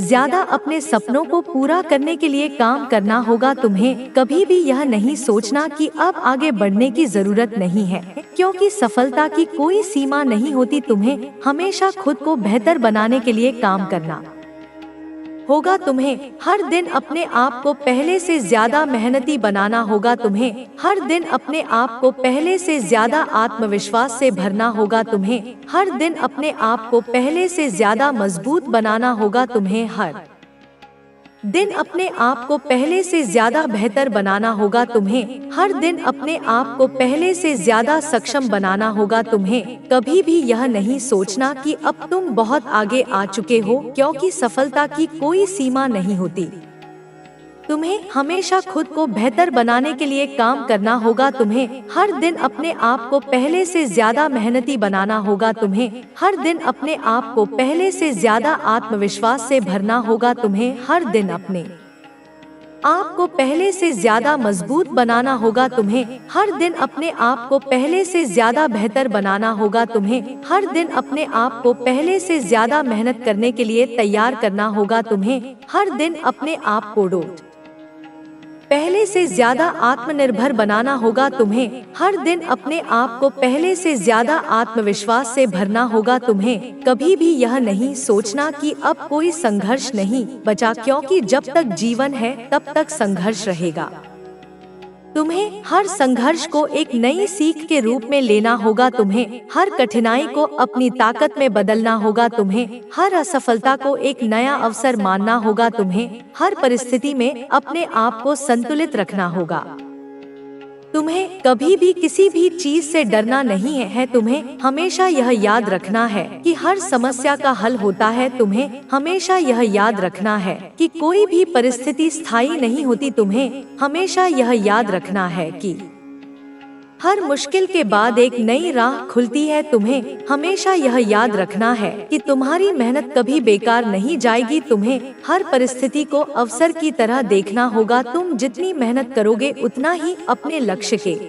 ज्यादा अपने सपनों को पूरा करने के लिए काम करना होगा। तुम्हें कभी भी यह नहीं सोचना कि अब आगे बढ़ने की जरूरत नहीं है, क्योंकि सफलता की कोई सीमा नहीं होती। तुम्हें हमेशा खुद को बेहतर बनाने के लिए काम करना होगा। तुम्हें हर दिन अपने आप को पहले से ज्यादा मेहनती बनाना होगा। तुम्हें हर दिन अपने आप को पहले से ज्यादा आत्मविश्वास से भरना होगा। तुम्हें हर दिन अपने आप को पहले से ज्यादा मजबूत बनाना होगा। तुम्हें हर दिन अपने आप को पहले से ज्यादा बेहतर बनाना होगा। तुम्हें हर दिन अपने आप को पहले से ज्यादा सक्षम बनाना होगा। तुम्हें कभी भी यह नहीं सोचना कि अब तुम बहुत आगे आ चुके हो, क्योंकि सफलता की कोई सीमा नहीं होती। तुम्हें हमेशा खुद को बेहतर बनाने के लिए काम करना होगा। तुम्हें हर दिन अपने आप को पहले से ज्यादा मेहनती बनाना होगा। तुम्हें हर दिन अपने आप को पहले से ज्यादा आत्मविश्वास से भरना होगा। तुम्हें हर दिन अपने आप को पहले से ज्यादा मजबूत बनाना होगा। तुम्हें हर दिन अपने आप को पहले से ज्यादा बेहतर बनाना होगा। तुम्हें हर दिन अपने आप को पहले से ज्यादा मेहनत करने के लिए तैयार करना होगा। तुम्हें हर दिन अपने आप को पहले से ज्यादा आत्मनिर्भर बनाना होगा। तुम्हें हर दिन अपने आप को पहले से ज्यादा आत्मविश्वास से भरना होगा। तुम्हें कभी भी यह नहीं सोचना कि अब कोई संघर्ष नहीं बचा, क्योंकि जब तक जीवन है तब तक संघर्ष रहेगा। तुम्हें हर संघर्ष को एक नई सीख के रूप में लेना होगा। तुम्हें हर कठिनाई को अपनी ताकत में बदलना होगा। तुम्हें हर असफलता को एक नया अवसर मानना होगा। तुम्हें हर परिस्थिति में अपने आप को संतुलित रखना होगा। तुम्हें कभी भी किसी भी चीज से डरना नहीं है। तुम्हें हमेशा यह याद रखना है कि हर समस्या का हल होता है। तुम्हें हमेशा यह याद रखना है कि कोई भी परिस्थिति स्थायी नहीं होती। तुम्हें हमेशा यह याद रखना है कि हर मुश्किल के बाद एक नई राह खुलती है। तुम्हें हमेशा यह याद रखना है कि तुम्हारी मेहनत कभी बेकार नहीं जाएगी। तुम्हें हर परिस्थिति को अवसर की तरह देखना होगा। तुम जितनी मेहनत करोगे उतना ही अपने लक्ष्य के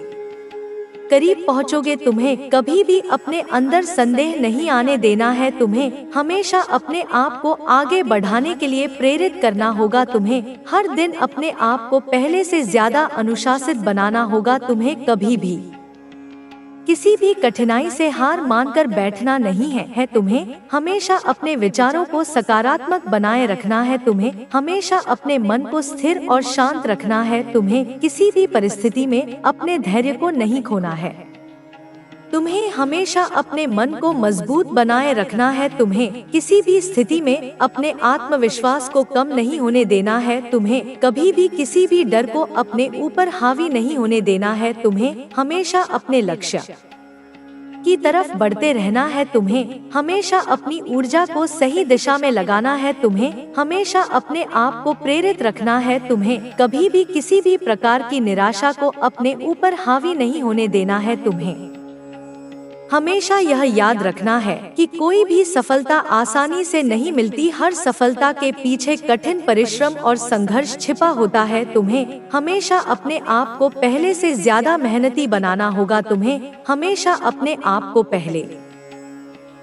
करीब पहुंचोगे। तुम्हें कभी भी अपने अंदर संदेह नहीं आने देना है। तुम्हें हमेशा अपने आप को आगे बढ़ाने के लिए प्रेरित करना होगा। तुम्हें हर दिन अपने आप को पहले से ज्यादा अनुशासित बनाना होगा। तुम्हें कभी भी किसी भी कठिनाई से हार मानकर बैठना नहीं है। तुम्हें हमेशा अपने विचारों को सकारात्मक बनाए रखना है। तुम्हें हमेशा अपने मन को स्थिर और शांत रखना है। तुम्हें किसी भी परिस्थिति में अपने धैर्य को नहीं खोना है। तुम्हें हमेशा अपने मन को मजबूत बनाए रखना है। तुम्हें किसी भी स्थिति में अपने आत्मविश्वास को कम नहीं होने देना है। तुम्हें कभी भी किसी भी डर को अपने ऊपर हावी नहीं होने देना है। तुम्हें हमेशा अपने लक्ष्य की तरफ बढ़ते रहना है। तुम्हें हमेशा अपनी ऊर्जा को सही दिशा में लगाना है। तुम्हें हमेशा अपने आप को प्रेरित रखना है। तुम्हें कभी भी किसी भी प्रकार की निराशा को अपने ऊपर हावी नहीं होने देना है। तुम्हें हमेशा यह याद रखना है कि कोई भी सफलता आसानी से नहीं मिलती। हर सफलता के पीछे कठिन परिश्रम और संघर्ष छिपा होता है। तुम्हें हमेशा अपने आप को पहले से ज्यादा मेहनती बनाना होगा। तुम्हें हमेशा अपने आप को पहले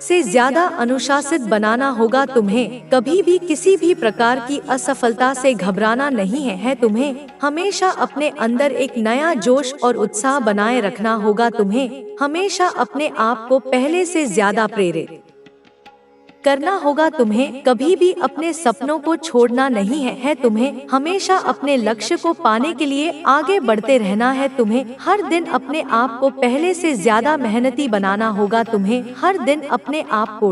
से ज्यादा अनुशासित बनाना होगा। तुम्हें कभी भी किसी भी प्रकार की असफलता से घबराना नहीं है। तुम्हें हमेशा अपने अंदर एक नया जोश और उत्साह बनाए रखना होगा। तुम्हें हमेशा अपने आप को पहले से ज्यादा प्रेरित करना होगा। तुम्हें कभी भी अपने सपनों को छोड़ना नहीं है। तुम्हें हमेशा अपने लक्ष्य को पाने के लिए आगे बढ़ते रहना है। तुम्हें हर दिन अपने आप को पहले से ज्यादा मेहनती बनाना होगा। तुम्हें हर दिन अपने आप को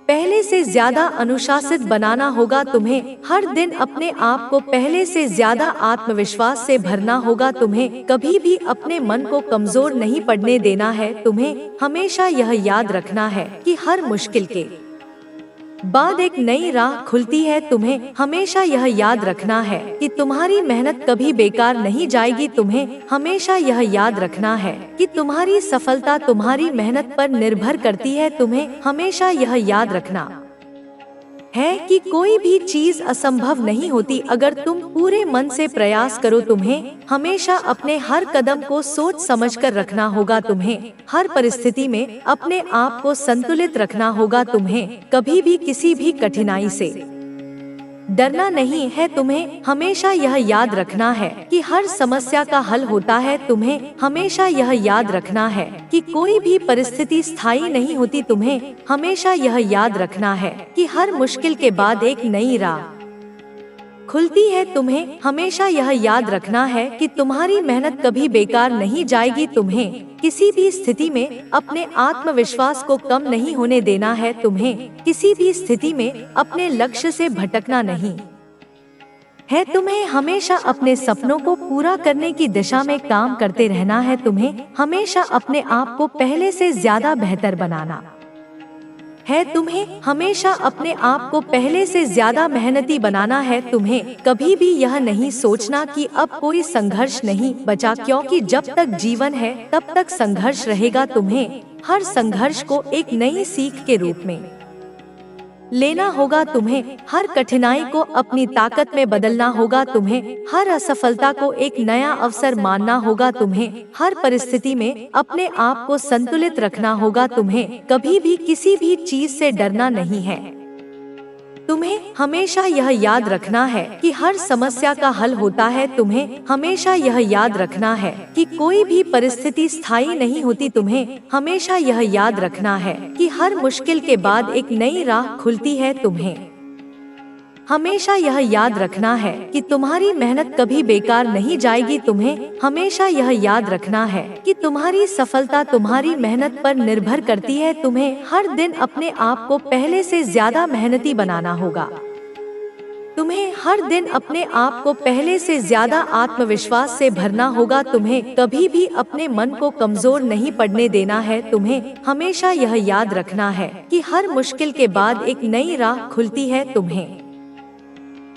पहले से ज्यादा अनुशासित बनाना होगा। तुम्हें हर दिन अपने आप को पहले से ज्यादा आत्मविश्वास से भरना होगा। तुम्हें कभी भी अपने मन को कमजोर नहीं पड़ने देना है। तुम्हें हमेशा यह याद रखना है कि हर मुश्किल के बाद एक नई राह खुलती है। तुम्हें हमेशा यह याद रखना है कि तुम्हारी मेहनत कभी बेकार नहीं जाएगी। तुम्हें हमेशा यह याद रखना है कि तुम्हारी सफलता तुम्हारी मेहनत पर निर्भर करती है। तुम्हें हमेशा यह याद रखना है कि कोई भी चीज असंभव नहीं होती अगर तुम पूरे मन से प्रयास करो। तुम्हें हमेशा अपने हर कदम को सोच समझकर रखना होगा। तुम्हें हर परिस्थिति में अपने आप को संतुलित रखना होगा। तुम्हें कभी भी किसी भी कठिनाई से डरना नहीं है। तुम्हें हमेशा यह याद रखना है कि हर समस्या का हल होता है। तुम्हें हमेशा यह याद रखना है कि कोई भी परिस्थिति स्थायी नहीं होती। तुम्हें हमेशा यह याद रखना है कि हर मुश्किल के बाद एक नई राह खुलती है। तुम्हें हमेशा यह याद रखना है कि तुम्हारी मेहनत कभी बेकार नहीं जाएगी। तुम्हें किसी भी स्थिति में अपने आत्मविश्वास को कम नहीं होने देना है। तुम्हें किसी भी स्थिति में अपने लक्ष्य से भटकना नहीं है। तुम्हें हमेशा अपने सपनों को पूरा करने की दिशा में काम करते रहना है। तुम्हें हमेशा अपने आप को पहले से ज्यादा बेहतर बनाना है। तुम्हें हमेशा अपने आप को पहले से ज्यादा मेहनती बनाना है। तुम्हें कभी भी यह नहीं सोचना कि अब कोई संघर्ष नहीं बचा, क्योंकि जब तक जीवन है तब तक संघर्ष रहेगा। तुम्हें हर संघर्ष को एक नई सीख के रूप में लेना होगा। तुम्हें हर कठिनाई को अपनी ताकत में बदलना होगा। तुम्हें हर असफलता को एक नया अवसर मानना होगा। तुम्हें हर परिस्थिति में अपने आप को संतुलित रखना होगा। तुम्हें कभी भी किसी भी चीज से डरना नहीं है। तुम्हें हमेशा यह याद रखना है कि हर समस्या का हल होता है। तुम्हें हमेशा यह याद रखना है कि कोई भी परिस्थिति स्थायी नहीं होती। तुम्हें हमेशा यह याद रखना है कि हर मुश्किल के बाद एक नई राह खुलती है। तुम्हें हमेशा यह याद रखना है कि तुम्हारी मेहनत कभी बेकार नहीं जाएगी। तुम्हें हमेशा यह याद रखना है कि तुम्हारी सफलता तुम्हारी मेहनत पर निर्भर करती है। तुम्हें हर दिन अपने आप को पहले से ज्यादा मेहनती बनाना होगा। तुम्हें हर दिन अपने आप को पहले से ज्यादा आत्मविश्वास से भरना होगा। तुम्हें कभी भी अपने मन को कमजोर नहीं पड़ने देना है। तुम्हें हमेशा यह याद रखना है कि हर मुश्किल के बाद एक नई राह खुलती है। तुम्हें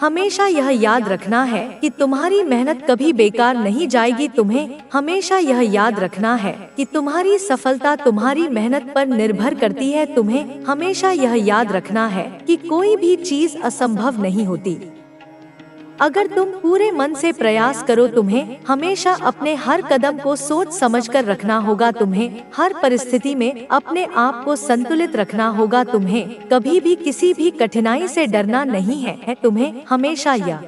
हमेशा यह याद रखना है कि तुम्हारी मेहनत कभी बेकार नहीं जाएगी। तुम्हें हमेशा यह याद रखना है कि तुम्हारी सफलता तुम्हारी मेहनत पर निर्भर करती है। तुम्हें हमेशा यह याद रखना है कि कोई भी चीज असंभव नहीं होती अगर तुम पूरे मन से प्रयास करो। तुम्हें हमेशा अपने हर कदम को सोच समझकर रखना होगा। तुम्हें हर परिस्थिति में अपने आप को संतुलित रखना होगा। तुम्हें कभी भी किसी भी कठिनाई से डरना नहीं है। तुम्हें हमेशा यह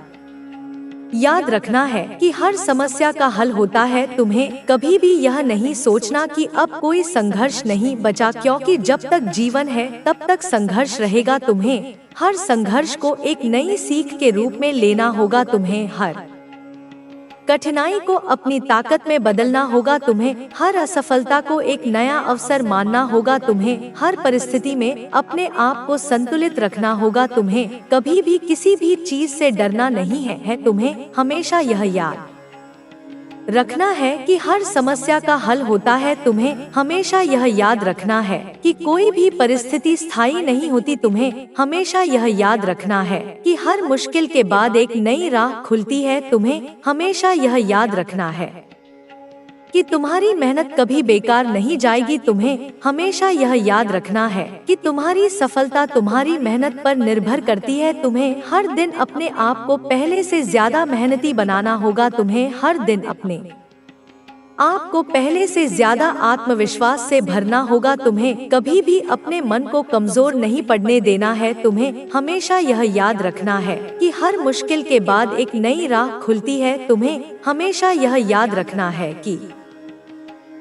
याद रखना है कि हर समस्या का हल होता है। तुम्हें कभी भी यह नहीं सोचना कि अब कोई संघर्ष नहीं बचा, क्योंकि जब तक जीवन है तब तक संघर्ष रहेगा। तुम्हें हर संघर्ष को एक नई सीख के रूप में लेना होगा। तुम्हें हर कठिनाई को अपनी ताकत में बदलना होगा। तुम्हें हर असफलता को एक नया अवसर मानना होगा। तुम्हें हर परिस्थिति में अपने आप को संतुलित रखना होगा। तुम्हें कभी भी किसी भी चीज से डरना नहीं है। तुम्हें हमेशा यह याद रखना है कि हर समस्या का हल होता है। तुम्हें हमेशा यह याद रखना है कि कोई भी परिस्थिति स्थायी नहीं होती। तुम्हें हमेशा यह याद रखना है कि हर मुश्किल के बाद एक नई राह खुलती है। तुम्हें हमेशा यह याद रखना है कि तुम्हारी मेहनत कभी बेकार नहीं जाएगी। तुम्हें हमेशा यह याद रखना है कि तुम्हारी सफलता तुम्हारी मेहनत पर निर्भर करती है। तुम्हें हर दिन अपने आप को पहले से ज्यादा मेहनती बनाना होगा। तुम्हें हर दिन अपने आप को पहले से ज्यादा आत्मविश्वास से भरना होगा। तुम्हें कभी भी अपने मन को कमजोर नहीं पड़ने देना है। तुम्हें हमेशा यह याद रखना है कि हर मुश्किल के बाद एक नई राह खुलती है। तुम्हें हमेशा यह याद रखना है कि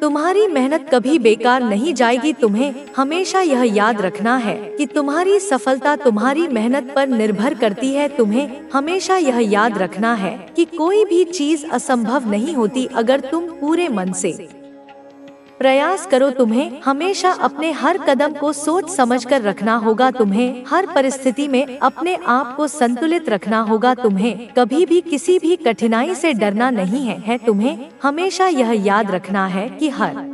तुम्हारी मेहनत कभी बेकार नहीं जाएगी। तुम्हें हमेशा यह याद रखना है कि तुम्हारी सफलता तुम्हारी मेहनत पर निर्भर करती है। तुम्हें हमेशा यह याद रखना है कि कोई भी चीज असंभव नहीं होती अगर तुम पूरे मन से प्रयास करो। तुम्हें हमेशा अपने हर कदम को सोच समझकर रखना होगा। तुम्हें हर परिस्थिति में अपने आप को संतुलित रखना होगा। तुम्हें कभी भी किसी भी कठिनाई से डरना नहीं है। तुम्हें हमेशा यह याद रखना है कि हर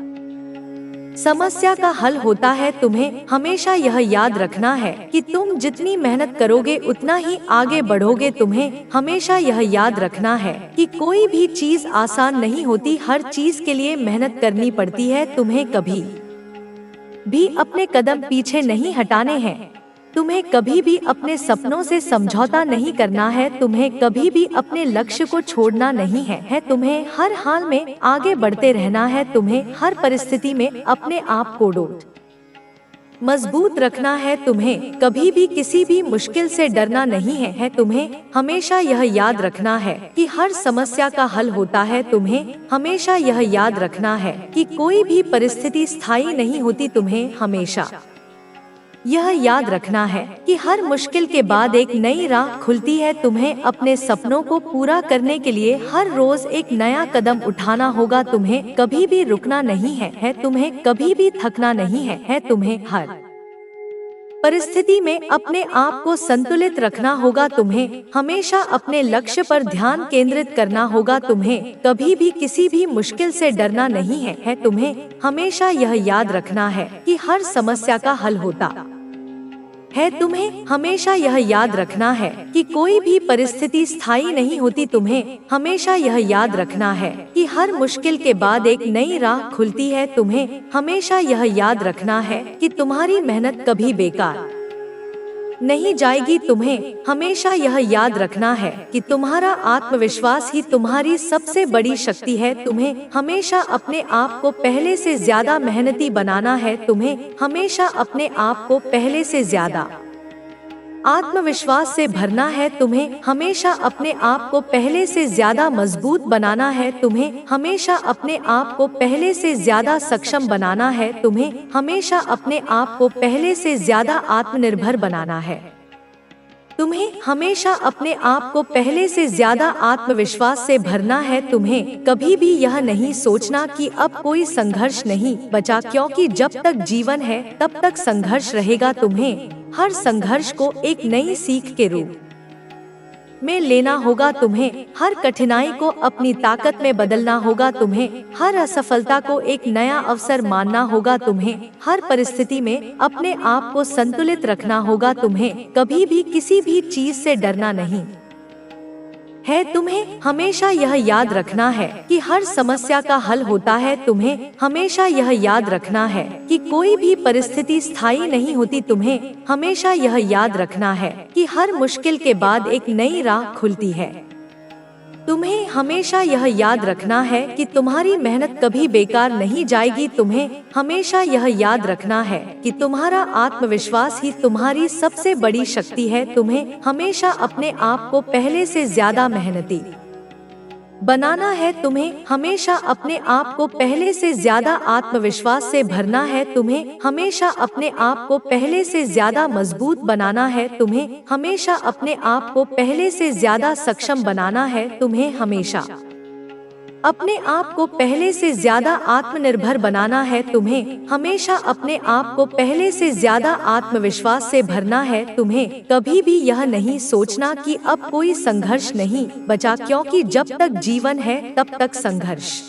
समस्या का हल होता है। तुम्हें हमेशा यह याद रखना है कि तुम जितनी मेहनत करोगे उतना ही आगे बढ़ोगे। तुम्हें हमेशा यह याद रखना है कि कोई भी चीज आसान नहीं होती, हर चीज के लिए मेहनत करनी पड़ती है। तुम्हें कभी भी अपने कदम पीछे नहीं हटाने हैं। तुम्हें कभी भी अपने सपनों से समझौता नहीं करना है। तुम्हें कभी भी अपने लक्ष्य को छोड़ना नहीं है। तुम्हें हर हाल में आगे बढ़ते रहना है। तुम्हें हर परिस्थिति में अपने आप को मजबूत रखना है। तुम्हें कभी भी किसी भी मुश्किल से डरना नहीं है। तुम्हें हमेशा यह याद रखना है कि हर समस्या का हल होता है। तुम्हें हमेशा यह याद रखना है कि कोई भी परिस्थिति स्थायी नहीं होती। तुम्हें हमेशा यह याद रखना है कि हर मुश्किल के बाद एक नई राह खुलती है। तुम्हें अपने सपनों को पूरा करने के लिए हर रोज एक नया कदम उठाना होगा। तुम्हें कभी भी रुकना नहीं है। तुम्हें कभी भी थकना नहीं है। तुम्हें हर परिस्थिति में अपने आप को संतुलित रखना होगा। तुम्हें हमेशा अपने लक्ष्य पर ध्यान केंद्रित करना होगा। तुम्हें कभी भी किसी भी मुश्किल से डरना नहीं है। तुम्हें हमेशा यह याद रखना है कि हर समस्या का हल होता है। तुम्हें हमेशा यह याद रखना है कि कोई भी परिस्थिति स्थायी नहीं होती। तुम्हें हमेशा यह याद रखना है कि हर मुश्किल के बाद एक नई राह खुलती है। तुम्हें हमेशा यह याद रखना है कि तुम्हारी मेहनत कभी बेकार नहीं जाएगी। तुम्हें हमेशा यह याद रखना है कि तुम्हारा आत्मविश्वास ही तुम्हारी सबसे बड़ी शक्ति है। तुम्हें हमेशा अपने आप को पहले से ज्यादा मेहनती बनाना है। तुम्हें हमेशा अपने आप को पहले से ज्यादा आत्मविश्वास से भरना है। तुम्हें हमेशा अपने आप को पहले से ज्यादा मजबूत बनाना है। तुम्हें हमेशा अपने आप को पहले से ज्यादा सक्षम बनाना है। तुम्हें हमेशा अपने आप को पहले से ज्यादा आत्मनिर्भर बनाना है। तुम्हें हमेशा अपने आप को पहले से ज्यादा आत्मविश्वास से भरना है। तुम्हें कभी भी यह नहीं सोचना कि अब कोई संघर्ष नहीं बचा, क्योंकि जब तक जीवन है तब तक संघर्ष रहेगा। तुम्हें हर संघर्ष को एक नई सीख के रूप में लेना होगा। तुम्हें हर कठिनाई को अपनी ताकत में बदलना होगा। तुम्हें हर असफलता को एक नया अवसर मानना होगा। तुम्हें हर परिस्थिति में अपने आप को संतुलित रखना होगा। तुम्हें कभी भी किसी भी चीज से डरना नहीं है। तुम्हें हमेशा यह याद रखना है कि हर समस्या का हल होता है। तुम्हें हमेशा यह याद रखना है कि कोई भी परिस्थिति स्थायी नहीं होती। तुम्हें हमेशा यह याद रखना है कि हर मुश्किल के बाद एक नई राह खुलती है। तुम्हें हमेशा यह याद रखना है कि तुम्हारी मेहनत कभी बेकार नहीं जाएगी। तुम्हें हमेशा यह याद रखना है कि तुम्हारा आत्मविश्वास ही तुम्हारी सबसे बड़ी शक्ति है। तुम्हें हमेशा अपने आप को पहले से ज्यादा मेहनती बनाना है। तुम्हें हमेशा अपने आप को पहले से ज्यादा आत्मविश्वास से भरना है। तुम्हें हमेशा अपने आप को पहले से ज्यादा मजबूत बनाना है। तुम्हें हमेशा अपने आप को पहले से ज्यादा सक्षम बनाना है। तुम्हें हमेशा अपने आप को पहले से ज्यादा आत्मनिर्भर बनाना है। तुम्हें हमेशा अपने आप को पहले से ज्यादा आत्मविश्वास से भरना है। तुम्हें कभी भी यह नहीं सोचना कि अब कोई संघर्ष नहीं बचा, क्योंकि जब तक जीवन है तब तक संघर्ष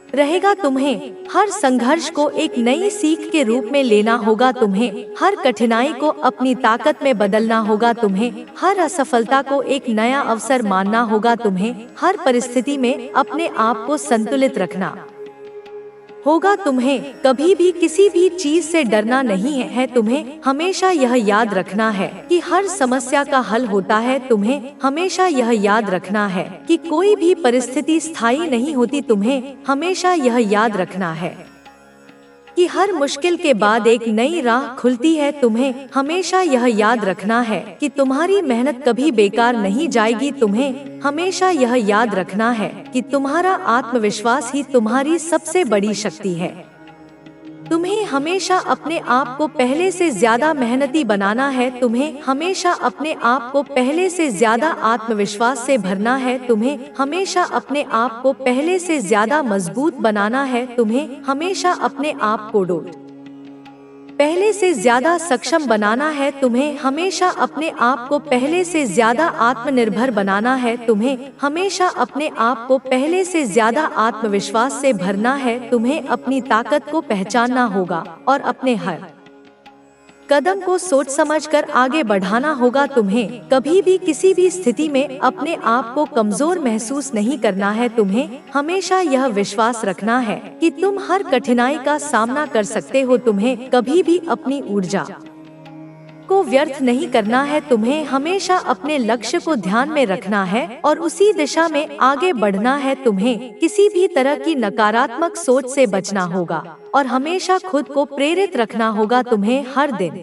रहेगा। तुम्हें हर संघर्ष को एक नई सीख के रूप में लेना होगा। तुम्हें हर कठिनाई को अपनी ताकत में बदलना होगा। तुम्हें हर असफलता को एक नया अवसर मानना होगा। तुम्हें हर परिस्थिति में अपने आप को संतुलित रखना होगा। तुम्हें कभी भी किसी भी चीज से डरना नहीं है। तुम्हें हमेशा यह याद रखना है कि हर समस्या का हल होता है। तुम्हें हमेशा यह याद रखना है कि कोई भी परिस्थिति स्थायी नहीं होती। तुम्हें हमेशा यह याद रखना है कि हर मुश्किल के बाद एक नई राह खुलती है। तुम्हें हमेशा यह याद रखना है कि तुम्हारी मेहनत कभी बेकार नहीं जाएगी। तुम्हें हमेशा यह याद रखना है कि तुम्हारा आत्मविश्वास ही तुम्हारी सबसे बड़ी शक्ति है। तुम्हें हमेशा अपने आप को पहले से ज्यादा मेहनती बनाना है। तुम्हें हमेशा अपने आप को पहले से ज्यादा आत्मविश्वास से भरना है। तुम्हें हमेशा अपने आप को पहले से ज्यादा मजबूत बनाना है। तुम्हें हमेशा अपने आप को पहले से ज्यादा सक्षम बनाना है। तुम्हें हमेशा अपने आप को पहले से ज्यादा आत्मनिर्भर बनाना है। तुम्हें हमेशा अपने आप को पहले से ज्यादा आत्मविश्वास से भरना है। तुम्हें अपनी ताकत को पहचानना होगा और अपने हर कदम को सोच समझकर आगे बढ़ाना होगा। तुम्हें कभी भी किसी भी स्थिति में अपने आप को कमजोर महसूस नहीं करना है। तुम्हें हमेशा यह विश्वास रखना है कि तुम हर कठिनाई का सामना कर सकते हो। तुम्हें कभी भी अपनी ऊर्जा को व्यर्थ नहीं करना है। तुम्हें हमेशा अपने लक्ष्य को ध्यान में रखना है और उसी दिशा में आगे बढ़ना है। तुम्हें किसी भी तरह की नकारात्मक सोच से बचना होगा और हमेशा खुद को प्रेरित रखना होगा। तुम्हें हर दिन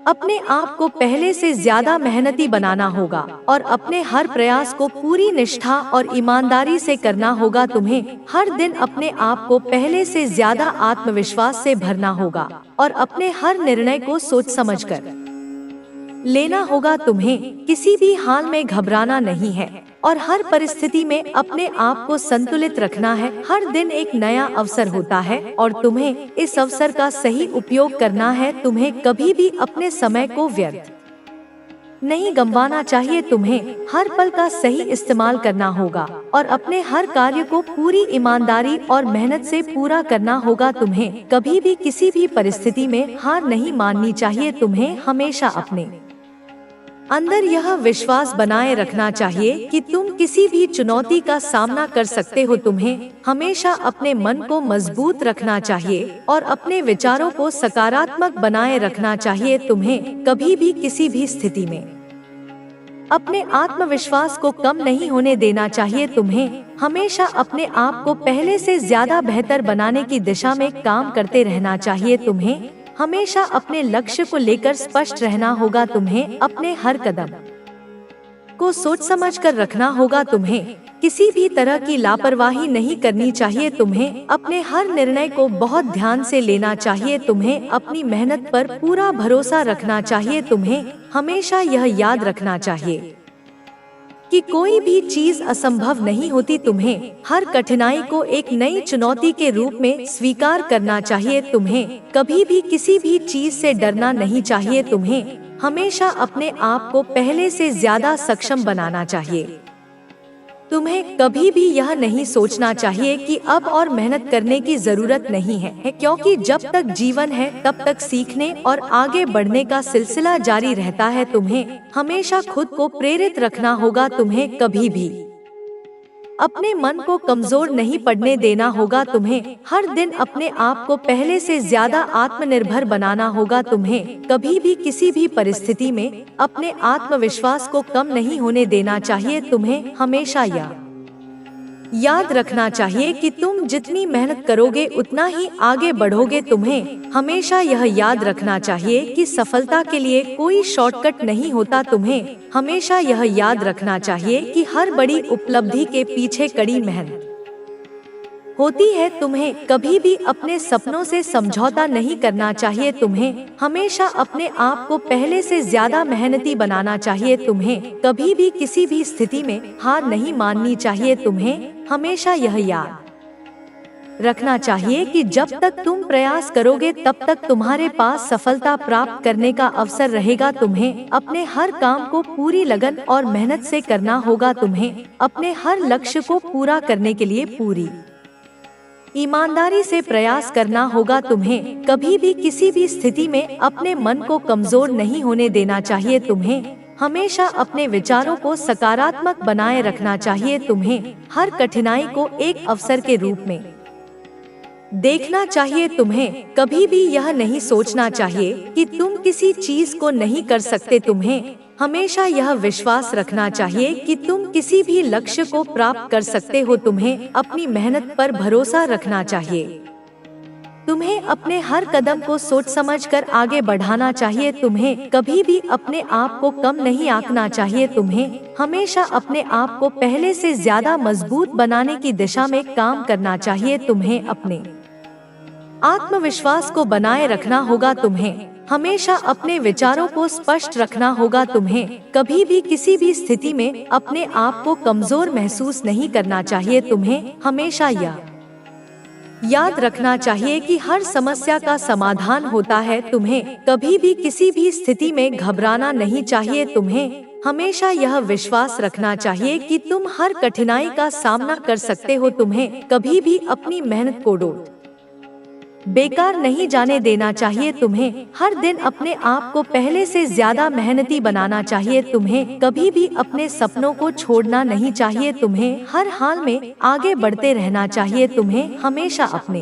अपने आप को पहले से ज्यादा मेहनती बनाना होगा और अपने हर प्रयास को पूरी निष्ठा और ईमानदारी से करना होगा। तुम्हें हर दिन अपने आप को पहले से ज्यादा आत्मविश्वास से भरना होगा और अपने हर निर्णय को सोच समझकर लेना होगा। तुम्हें किसी भी हाल में घबराना नहीं है और हर परिस्थिति में अपने आप को संतुलित रखना है। हर दिन एक नया अवसर होता है और तुम्हें इस अवसर का सही उपयोग करना है। तुम्हें कभी भी अपने समय को व्यर्थ नहीं गंवाना चाहिए। तुम्हें हर पल का सही इस्तेमाल करना होगा और अपने हर कार्य को पूरी ईमानदारी और मेहनत से पूरा करना होगा। तुम्हें कभी भी किसी भी परिस्थिति में हार नहीं माननी चाहिए। तुम्हें हमेशा अपने अंदर यह विश्वास बनाए रखना चाहिए कि तुम किसी भी चुनौती का सामना कर सकते हो। तुम्हें हमेशा अपने मन को मजबूत रखना चाहिए और अपने विचारों को सकारात्मक बनाए रखना चाहिए। तुम्हें कभी भी किसी भी स्थिति में अपने आत्मविश्वास को कम नहीं होने देना चाहिए। तुम्हें हमेशा अपने आप को पहले से ज्यादा बेहतर बनाने की दिशा में काम करते रहना चाहिए। तुम्हें हमेशा अपने लक्ष्य को लेकर स्पष्ट रहना होगा। तुम्हें अपने हर कदम को सोच समझकर रखना होगा। तुम्हें किसी भी तरह की लापरवाही नहीं करनी चाहिए तुम्हें। अपने हर निर्णय को बहुत ध्यान से लेना चाहिए तुम्हें। अपनी मेहनत पर पूरा भरोसा रखना चाहिए तुम्हें। हमेशा यह याद रखना चाहिए कि कोई भी चीज असंभव नहीं होती तुम्हें। हर कठिनाई को एक नई चुनौती के रूप में स्वीकार करना चाहिए तुम्हें। कभी भी किसी भी चीज से डरना नहीं चाहिए तुम्हें। हमेशा अपने आप को पहले से ज्यादा सक्षम बनाना चाहिए। तुम्हें कभी भी यह नहीं सोचना चाहिए कि अब और मेहनत करने की जरूरत नहीं है, क्योंकि जब तक जीवन है तब तक सीखने और आगे बढ़ने का सिलसिला जारी रहता है। तुम्हें हमेशा खुद को प्रेरित रखना होगा। तुम्हें कभी भी अपने मन को कमजोर नहीं पड़ने देना होगा। तुम्हें हर दिन अपने आप को पहले से ज्यादा आत्मनिर्भर बनाना होगा। तुम्हें कभी भी किसी भी परिस्थिति में अपने आत्मविश्वास को कम नहीं होने देना चाहिए। तुम्हें हमेशा यह याद रखना चाहिए कि तुम जितनी मेहनत करोगे उतना ही आगे बढ़ोगे। तुम्हें हमेशा यह याद रखना चाहिए कि सफलता के लिए कोई शॉर्टकट नहीं होता। तुम्हें हमेशा यह याद रखना चाहिए कि हर बड़ी उपलब्धि के पीछे कड़ी मेहनत होती है। तुम्हें कभी भी अपने सपनों से समझौता नहीं करना चाहिए। तुम्हें हमेशा अपने आप को पहले से ज्यादा मेहनती बनाना चाहिए। तुम्हें कभी भी किसी भी स्थिति में हार नहीं माननी चाहिए। तुम्हें हमेशा यह याद रखना चाहिए कि जब तक तुम प्रयास करोगे तब तक तुम्हारे पास सफलता प्राप्त करने का अवसर रहेगा। तुम्हें अपने हर काम को पूरी लगन और मेहनत से करना होगा। तुम्हें अपने हर लक्ष्य को पूरा करने के लिए पूरी ईमानदारी से प्रयास करना होगा। तुम्हें कभी भी किसी भी स्थिति में अपने मन को कमजोर नहीं होने देना चाहिए। तुम्हें हमेशा अपने विचारों को सकारात्मक बनाए रखना चाहिए। तुम्हें हर कठिनाई को एक अवसर के रूप में देखना चाहिए। तुम्हें कभी भी यह नहीं सोचना चाहिए कि तुम किसी चीज को नहीं कर सकते। तुम्हें हमेशा यह विश्वास रखना चाहिए कि तुम किसी भी लक्ष्य को प्राप्त कर सकते हो। तुम्हें अपनी मेहनत पर भरोसा रखना चाहिए। तुम्हें अपने हर कदम को सोच समझकर आगे बढ़ाना चाहिए। तुम्हें कभी भी अपने आप को कम नहीं आंकना चाहिए। तुम्हें हमेशा अपने आप को पहले से ज्यादा मजबूत बनाने की दिशा में काम करना चाहिए। तुम्हें अपने आत्मविश्वास को बनाए रखना होगा। तुम्हें हमेशा अपने विचारों को स्पष्ट रखना होगा। तुम्हें कभी भी किसी भी स्थिति में अपने आप को कमजोर महसूस नहीं करना चाहिए। तुम्हें हमेशा यह याद रखना चाहिए कि हर समस्या का समाधान होता है। तुम्हें कभी भी किसी भी स्थिति में घबराना नहीं चाहिए। तुम्हें हमेशा यह विश्वास रखना चाहिए कि तुम हर कठिनाई का सामना कर सकते हो। तुम्हें कभी भी अपनी मेहनत को बेकार नहीं जाने देना चाहिए। तुम्हें हर दिन अपने आप को पहले से ज्यादा मेहनती बनाना चाहिए। तुम्हें कभी भी अपने सपनों को छोड़ना नहीं चाहिए। तुम्हें हर हाल में आगे बढ़ते रहना चाहिए। तुम्हें हमेशा अपने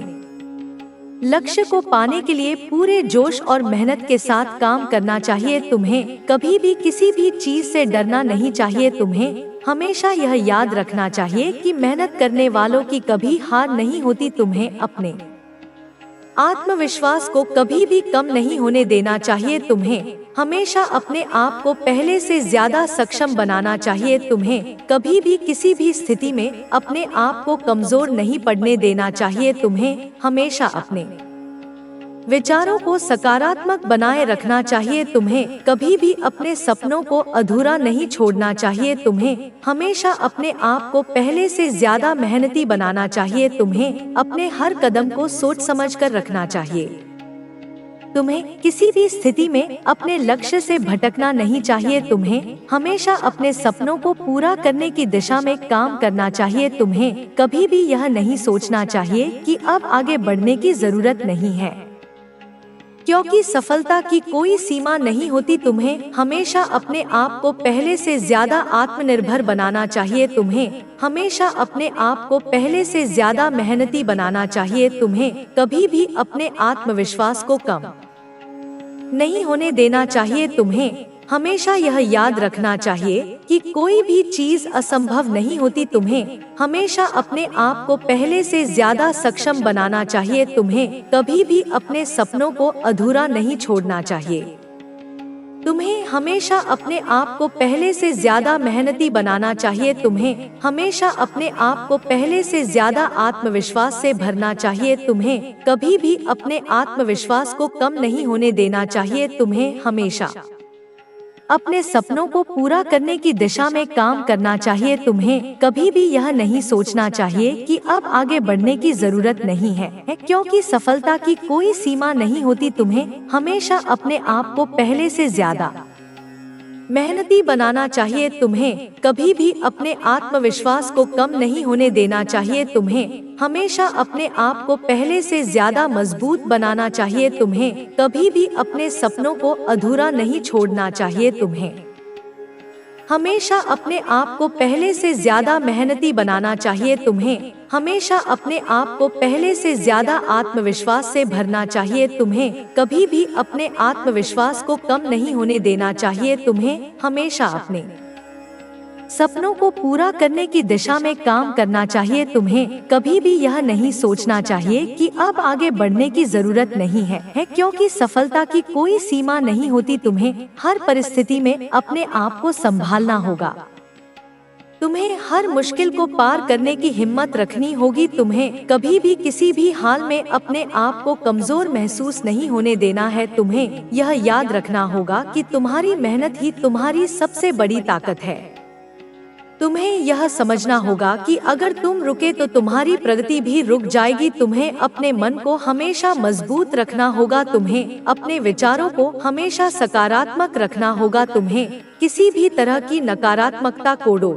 लक्ष्य को पाने के लिए पूरे जोश और मेहनत के साथ काम करना चाहिए। तुम्हें कभी भी किसी भी चीज से डरना नहीं चाहिए। तुम्हें हमेशा यह याद रखना चाहिए कि मेहनत करने वालों की कभी हार नहीं होती। तुम्हें अपने आत्मविश्वास को कभी भी कम नहीं होने देना चाहिए। तुम्हें हमेशा अपने आप को पहले से ज्यादा सक्षम बनाना चाहिए। तुम्हें कभी भी किसी भी स्थिति में अपने आप को कमजोर नहीं पड़ने देना चाहिए। तुम्हें हमेशा अपने विचारों को सकारात्मक बनाए रखना चाहिए। तुम्हें कभी भी अपने सपनों को अधूरा नहीं छोड़ना चाहिए। तुम्हें हमेशा अपने आप को पहले से ज्यादा मेहनती बनाना चाहिए। तुम्हें अपने हर कदम को सोच समझकर रखना चाहिए। तुम्हें किसी भी स्थिति में अपने लक्ष्य से भटकना नहीं चाहिए। तुम्हें हमेशा अपने सपनों को पूरा करने की दिशा में काम करना चाहिए। तुम्हें कभी भी यह नहीं सोचना चाहिए कि अब आगे बढ़ने की जरूरत नहीं है, क्योंकि सफलता की कोई सीमा नहीं होती। तुम्हें हमेशा अपने आप को पहले से ज्यादा आत्मनिर्भर बनाना चाहिए। तुम्हें हमेशा अपने आप को पहले से ज्यादा मेहनती बनाना चाहिए। तुम्हें कभी भी अपने आत्मविश्वास को कम नहीं होने देना चाहिए। तुम्हें हमेशा यह याद रखना चाहिए कि कोई भी चीज असंभव नहीं होती। तुम्हें हमेशा अपने आप को पहले से ज्यादा सक्षम बनाना चाहिए। तुम्हें कभी भी अपने सपनों को अधूरा नहीं छोड़ना चाहिए। तुम्हें हमेशा अपने आप को पहले से ज्यादा मेहनती बनाना चाहिए। तुम्हें हमेशा अपने आप को पहले से ज्यादा आत्मविश्वास से भरना चाहिए। तुम्हें कभी भी अपने आत्मविश्वास को कम नहीं होने देना चाहिए। तुम्हें हमेशा अपने सपनों को पूरा करने की दिशा में काम करना चाहिए। तुम्हें कभी भी यह नहीं सोचना चाहिए कि अब आगे बढ़ने की जरूरत नहीं है, क्योंकि सफलता की कोई सीमा नहीं होती। तुम्हें हमेशा अपने आप को पहले से ज्यादा मेहनती बनाना चाहिए। तुम्हें कभी भी अपने आत्मविश्वास को कम नहीं होने देना चाहिए। तुम्हें हमेशा अपने आप को पहले से ज्यादा मजबूत बनाना चाहिए। तुम्हें कभी भी अपने सपनों को अधूरा नहीं छोड़ना चाहिए। तुम्हें हमेशा अपने आप को पहले से ज्यादा मेहनती बनाना चाहिए। तुम्हें हमेशा अपने आप को पहले से ज्यादा आत्मविश्वास से भरना चाहिए। तुम्हें कभी भी अपने आत्मविश्वास को कम नहीं होने देना चाहिए। तुम्हें हमेशा अपने सपनों को पूरा करने की दिशा में काम करना चाहिए। तुम्हें कभी भी यह नहीं सोचना चाहिए कि अब आगे बढ़ने की जरूरत नहीं है, क्योंकि सफलता की कोई सीमा नहीं होती। तुम्हें हर परिस्थिति में अपने आप को संभालना होगा। तुम्हें हर मुश्किल को पार करने की हिम्मत रखनी होगी। तुम्हें कभी भी किसी भी हाल में अपने आप को कमजोर महसूस नहीं होने देना है। तुम्हें यह याद रखना होगा कि तुम्हारी मेहनत ही तुम्हारी सबसे बड़ी ताकत है। तुम्हें यह समझना होगा कि अगर तुम रुके तो तुम्हारी प्रगति भी रुक जाएगी। तुम्हें अपने मन को हमेशा मजबूत रखना होगा। तुम्हें अपने विचारों को हमेशा सकारात्मक रखना होगा। तुम्हें किसी भी तरह की नकारात्मकता को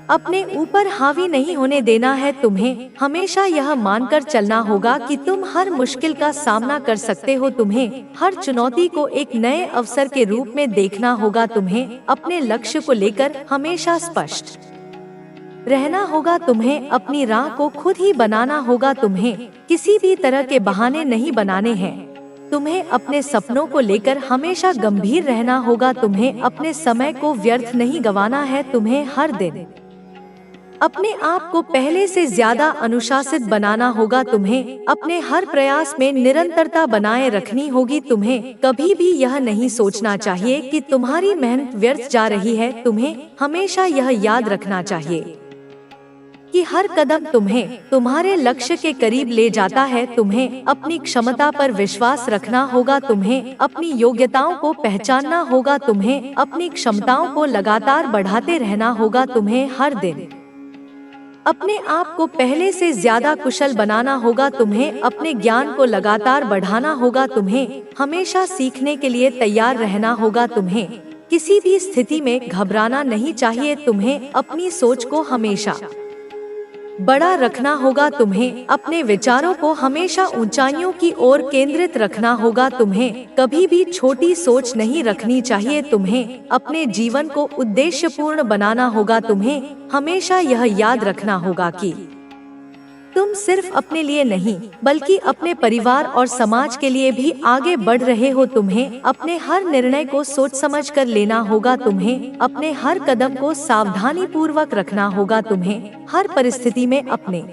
अपने ऊपर हावी नहीं होने देना है। तुम्हें हमेशा यह मानकर चलना होगा कि तुम हर मुश्किल का सामना कर सकते हो। तुम्हें हर चुनौती को एक नए अवसर के रूप में देखना होगा। तुम्हें अपने लक्ष्य को लेकर हमेशा स्पष्ट रहना होगा। तुम्हें अपनी राह को खुद ही बनाना होगा। तुम्हें किसी भी तरह के बहाने नहीं बनाने हैं। तुम्हें अपने सपनों को लेकर हमेशा गंभीर रहना होगा। तुम्हें अपने समय को व्यर्थ नहीं गंवाना है। तुम्हें हर दिन अपने आप को पहले से ज्यादा अनुशासित बनाना होगा। तुम्हें अपने हर प्रयास में निरंतरता बनाए रखनी होगी। तुम्हें कभी भी यह नहीं सोचना चाहिए कि तुम्हारी मेहनत व्यर्थ जा रही है। तुम्हें हमेशा यह याद रखना चाहिए कि हर कदम तुम्हें तुम्हारे लक्ष्य के करीब ले जाता है। तुम्हें अपनी क्षमता पर विश्वास रखना होगा। तुम्हें अपनी योग्यताओं को पहचानना होगा। तुम्हें अपनी क्षमताओं को लगातार बढ़ाते रहना होगा। तुम्हें हर दिन अपने आप को पहले से ज्यादा कुशल बनाना होगा। तुम्हें अपने ज्ञान को लगातार बढ़ाना होगा। तुम्हें हमेशा सीखने के लिए तैयार रहना होगा। तुम्हें किसी भी स्थिति में घबराना नहीं चाहिए। तुम्हें अपनी सोच को हमेशा बड़ा रखना होगा। तुम्हें अपने विचारों को हमेशा ऊंचाइयों की ओर केंद्रित रखना होगा। तुम्हें कभी भी छोटी सोच नहीं रखनी चाहिए। तुम्हें अपने जीवन को उद्देश्यपूर्ण बनाना होगा। तुम्हें हमेशा यह याद रखना होगा कि तुम सिर्फ अपने लिए नहीं बल्कि अपने परिवार और समाज के लिए भी आगे बढ़ रहे हो। तुम्हें अपने हर निर्णय को सोच समझ कर लेना होगा। तुम्हें अपने हर कदम को सावधानी पूर्वक रखना होगा। तुम्हें हर परिस्थिति में अपने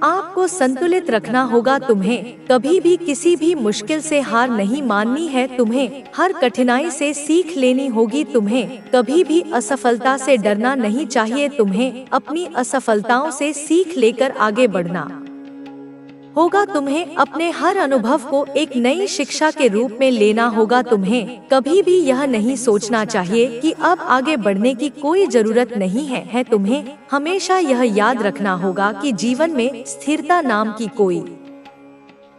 आप को संतुलित रखना होगा। तुम्हें कभी भी किसी भी मुश्किल से हार नहीं माननी है। तुम्हें हर कठिनाई से सीख लेनी होगी। तुम्हें कभी भी असफलता से डरना नहीं चाहिए। तुम्हें अपनी असफलताओं से सीख लेकर आगे बढ़ना होगा। तुम्हें अपने हर अनुभव को एक नई शिक्षा के रूप में लेना होगा। तुम्हें कभी भी यह नहीं सोचना चाहिए कि अब आगे बढ़ने की कोई जरूरत नहीं है। तुम्हें हमेशा यह याद रखना होगा कि जीवन में स्थिरता नाम की कोई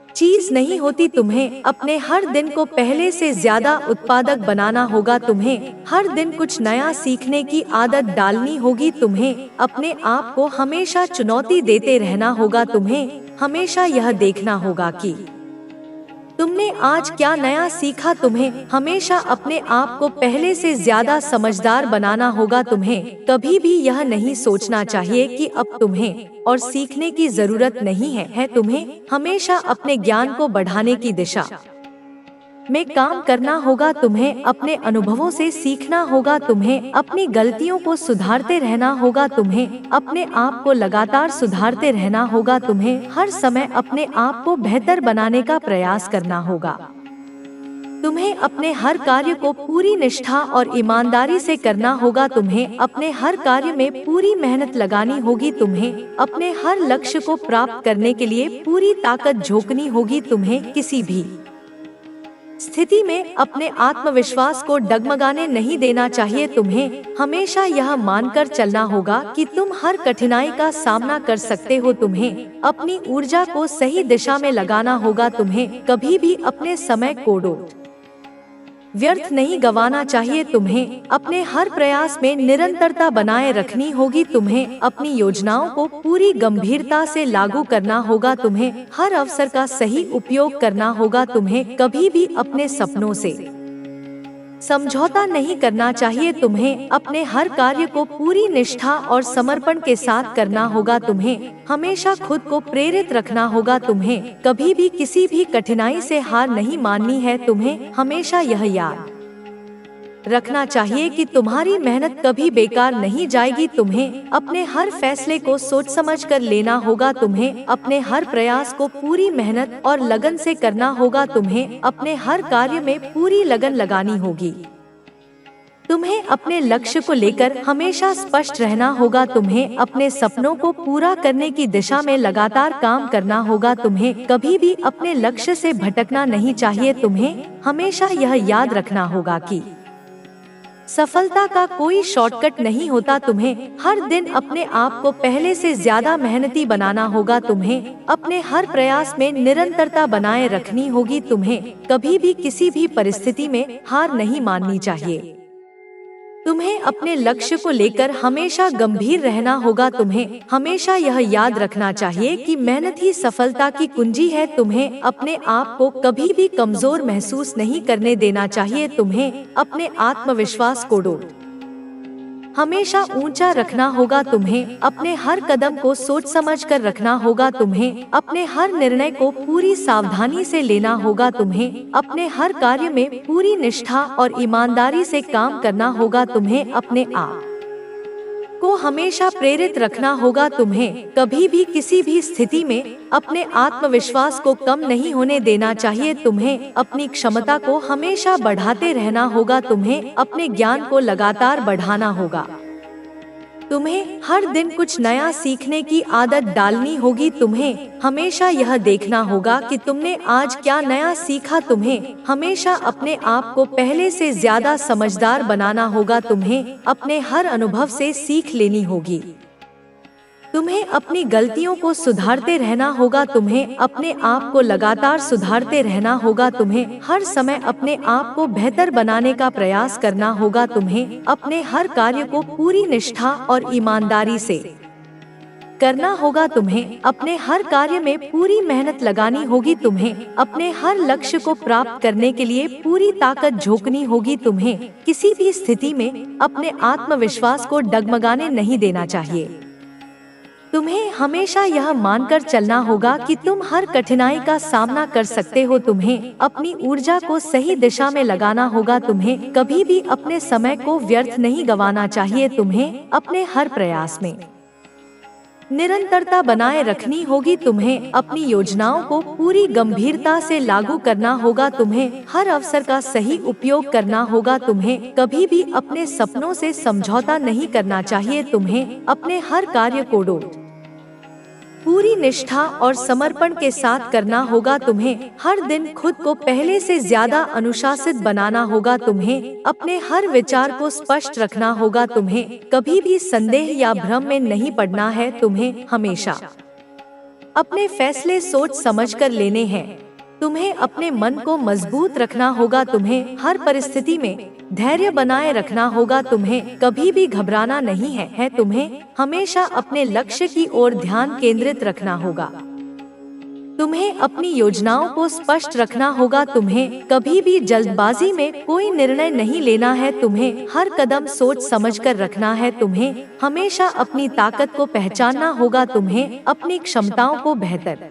चीज नहीं होती। तुम्हें अपने हर दिन को पहले से ज्यादा उत्पादक बनाना होगा। तुम्हें हर दिन कुछ नया सीखने की आदत डालनी होगी। तुम्हें अपने आप को हमेशा चुनौती देते रहना होगा। तुम्हें हमेशा यह देखना होगा कि तुमने आज क्या नया सीखा। तुम्हें हमेशा अपने आप को पहले से ज्यादा समझदार बनाना होगा। तुम्हें कभी भी यह नहीं सोचना चाहिए कि अब तुम्हें और सीखने की जरूरत नहीं है। तुम्हें हमेशा अपने ज्ञान को बढ़ाने की दिशा में काम करना होगा। तुम्हें अपने अनुभवों से सीखना होगा। तुम्हें अपनी गलतियों को सुधारते रहना होगा। तुम्हें अपने आप को लगातार सुधारते रहना होगा। तुम्हें हर समय अपने आप को बेहतर बनाने का प्रयास करना होगा। तुम्हें अपने हर कार्य को पूरी निष्ठा और ईमानदारी से करना होगा। तुम्हें अपने हर कार्य में पूरी मेहनत लगानी होगी। तुम्हें अपने हर लक्ष्य को प्राप्त करने के लिए पूरी ताकत झोंकनी होगी। तुम्हें किसी भी स्थिति में अपने आत्मविश्वास को डगमगाने नहीं देना चाहिए। तुम्हें हमेशा यह मानकर चलना होगा कि तुम हर कठिनाई का सामना कर सकते हो। तुम्हें अपनी ऊर्जा को सही दिशा में लगाना होगा। तुम्हें कभी भी अपने समय को व्यर्थ नहीं गंवाना चाहिए। तुम्हें अपने हर प्रयास में निरंतरता बनाए रखनी होगी। तुम्हें अपनी योजनाओं को पूरी गंभीरता से लागू करना होगा। तुम्हें हर अवसर का सही उपयोग करना होगा। तुम्हें कभी भी अपने सपनों से समझौता नहीं करना चाहिए। तुम्हें अपने हर कार्य को पूरी निष्ठा और समर्पण के साथ करना होगा। तुम्हें हमेशा खुद को प्रेरित रखना होगा। तुम्हें कभी भी किसी भी कठिनाई से हार नहीं माननी है। तुम्हें हमेशा यह याद रखना चाहिए कि तुम्हारी मेहनत कभी बेकार नहीं जाएगी। तुम्हें अपने हर फैसले को सोच समझ कर लेना होगा। तुम्हें अपने हर प्रयास को पूरी मेहनत और लगन से करना होगा। तुम्हें अपने हर कार्य में पूरी लगन लगानी होगी। तुम्हें अपने लक्ष्य को लेकर हमेशा स्पष्ट रहना होगा। तुम्हें अपने सपनों को पूरा करने की दिशा में लगातार काम करना होगा। तुम्हें कभी भी अपने लक्ष्य से भटकना नहीं चाहिए। तुम्हें हमेशा यह याद रखना होगा कि सफलता का कोई शॉर्टकट नहीं होता। तुम्हें हर दिन अपने आप को पहले से ज्यादा मेहनती बनाना होगा। तुम्हें अपने हर प्रयास में निरंतरता बनाए रखनी होगी। तुम्हें कभी भी किसी भी परिस्थिति में हार नहीं माननी चाहिए। तुम्हें अपने लक्ष्य को लेकर हमेशा गंभीर रहना होगा। तुम्हें हमेशा यह याद रखना चाहिए कि मेहनत ही सफलता की कुंजी है। तुम्हें अपने आप को कभी भी कमजोर महसूस नहीं करने देना चाहिए। तुम्हें अपने आत्मविश्वास को हमेशा ऊंचा रखना होगा। तुम्हें अपने हर कदम को सोच समझ कर रखना होगा। तुम्हें अपने हर निर्णय को पूरी सावधानी से लेना होगा। तुम्हें अपने हर कार्य में पूरी निष्ठा और ईमानदारी से काम करना होगा। तुम्हें अपने आप को हमेशा प्रेरित रखना होगा। तुम्हें कभी भी किसी भी स्थिति में अपने आत्मविश्वास को कम नहीं होने देना चाहिए। तुम्हें अपनी क्षमता को हमेशा बढ़ाते रहना होगा। तुम्हें अपने ज्ञान को लगातार बढ़ाना होगा। तुम्हें हर दिन कुछ नया सीखने की आदत डालनी होगी। तुम्हें हमेशा यह देखना होगा कि तुमने आज क्या नया सीखा। तुम्हें हमेशा अपने आप को पहले से ज्यादा समझदार बनाना होगा। तुम्हें अपने हर अनुभव से सीख लेनी होगी। तुम्हें अपनी गलतियों को सुधारते रहना होगा। तुम्हें अपने आप को लगातार सुधारते रहना होगा। तुम्हें हर समय अपने आप को बेहतर बनाने का प्रयास करना होगा। तुम्हें अपने हर कार्य को पूरी निष्ठा और ईमानदारी से करना होगा। तुम्हें अपने हर कार्य में पूरी मेहनत लगानी होगी। तुम्हें अपने हर लक्ष्य को प्राप्त करने के लिए पूरी ताकत झोंकनी होगी। तुम्हें किसी भी स्थिति में अपने आत्मविश्वास को डगमगाने नहीं देना चाहिए। तुम्हें हमेशा यह मानकर चलना होगा कि तुम हर कठिनाई का सामना कर सकते हो। तुम्हें अपनी ऊर्जा को सही दिशा में लगाना होगा। तुम्हें कभी भी अपने समय को व्यर्थ नहीं गंवाना चाहिए। तुम्हें अपने हर प्रयास में निरंतरता बनाए रखनी होगी। तुम्हें अपनी योजनाओं को पूरी गंभीरता से लागू करना होगा। तुम्हें हर अवसर का सही उपयोग करना होगा। तुम्हें कभी भी अपने सपनों से समझौता नहीं करना चाहिए। तुम्हें अपने हर कार्य को पूरी निष्ठा और समर्पण के साथ करना होगा। तुम्हें हर दिन खुद को पहले से ज्यादा अनुशासित बनाना होगा। तुम्हें अपने हर विचार को स्पष्ट रखना होगा। तुम्हें कभी भी संदेह या भ्रम में नहीं पड़ना है। तुम्हें हमेशा अपने फैसले सोच समझकर लेने हैं। तुम्हें अपने मन को मजबूत रखना होगा। तुम्हें हर परिस्थिति में धैर्य बनाए रखना होगा। तुम्हें कभी भी घबराना नहीं है। तुम्हें हमेशा अपने लक्ष्य की ओर ध्यान केंद्रित रखना होगा। तुम्हें अपनी योजनाओं को स्पष्ट रखना होगा। तुम्हें कभी भी जल्दबाजी में कोई निर्णय नहीं लेना है। तुम्हें हर कदम सोच समझकर रखना है। तुम्हें हमेशा अपनी ताकत को पहचानना होगा। तुम्हें अपनी क्षमताओं को बेहतर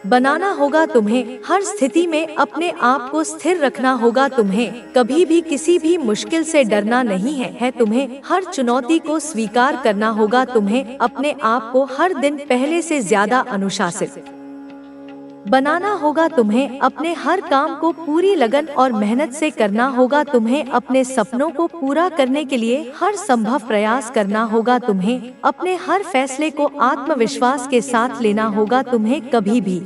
बनाना होगा। तुम्हें हर स्थिति में अपने आप को स्थिर रखना होगा। तुम्हें कभी भी किसी भी मुश्किल से डरना नहीं है। तुम्हें हर चुनौती को स्वीकार करना होगा। तुम्हें अपने आप को हर दिन पहले से ज्यादा अनुशासित बनाना होगा तुम्हें। अपने हर काम को पूरी लगन और मेहनत से करना होगा तुम्हें। अपने सपनों को पूरा करने के लिए हर संभव प्रयास करना होगा तुम्हें। अपने हर फैसले को आत्मविश्वास के साथ लेना होगा तुम्हें। कभी भी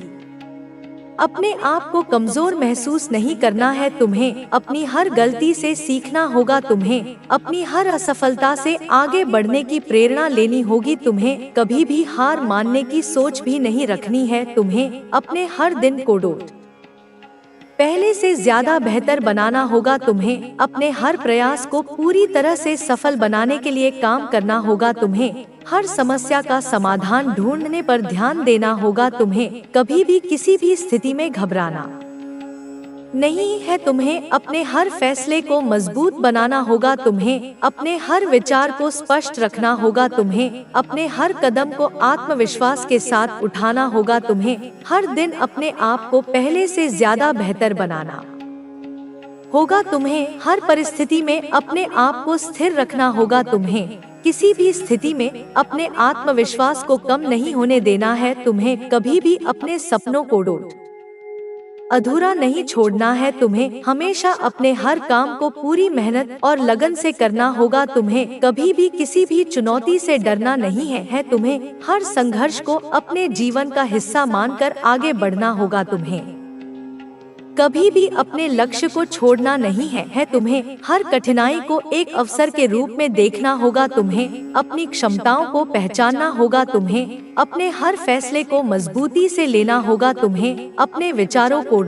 अपने आप को कमजोर महसूस नहीं करना है तुम्हें। अपनी हर गलती से सीखना होगा तुम्हें। अपनी हर असफलता से आगे बढ़ने की प्रेरणा लेनी होगी तुम्हें। कभी भी हार मानने की सोच भी नहीं रखनी है तुम्हें। अपने हर दिन को पहले से ज्यादा बेहतर बनाना होगा तुम्हें। अपने हर प्रयास को पूरी तरह से सफल बनाने के लिए काम करना होगा तुम्हें। हर समस्या का समाधान ढूंढने पर ध्यान देना होगा तुम्हें। कभी भी किसी भी स्थिति में घबराना नहीं है तुम्हें। अपने हर फैसले को मजबूत बनाना होगा तुम्हें। अपने हर विचार को स्पष्ट रखना होगा तुम्हें। अपने हर कदम को आत्मविश्वास के साथ उठाना होगा तुम्हें। हर दिन अपने आप को पहले से ज्यादा बेहतर बनाना होगा तुम्हें। हर परिस्थिति में अपने आप को स्थिर रखना होगा तुम्हें। किसी भी स्थिति में अपने आत्मविश्वास को कम नहीं होने देना है तुम्हें। कभी भी अपने सपनों को अधूरा नहीं छोड़ना है तुम्हें। हमेशा अपने हर काम को पूरी मेहनत और लगन से करना होगा तुम्हें। कभी भी किसी भी चुनौती से डरना नहीं है तुम्हें। हर संघर्ष को अपने जीवन का हिस्सा मानकर आगे बढ़ना होगा तुम्हें। कभी भी अपने लक्ष्य को छोड़ना नहीं है तुम्हें। हर कठिनाई को एक अवसर के रूप में देखना होगा तुम्हें। अपनी क्षमताओं को पहचानना होगा तुम्हें। अपने हर फैसले को मजबूती से लेना होगा तुम्हें। अपने विचारों को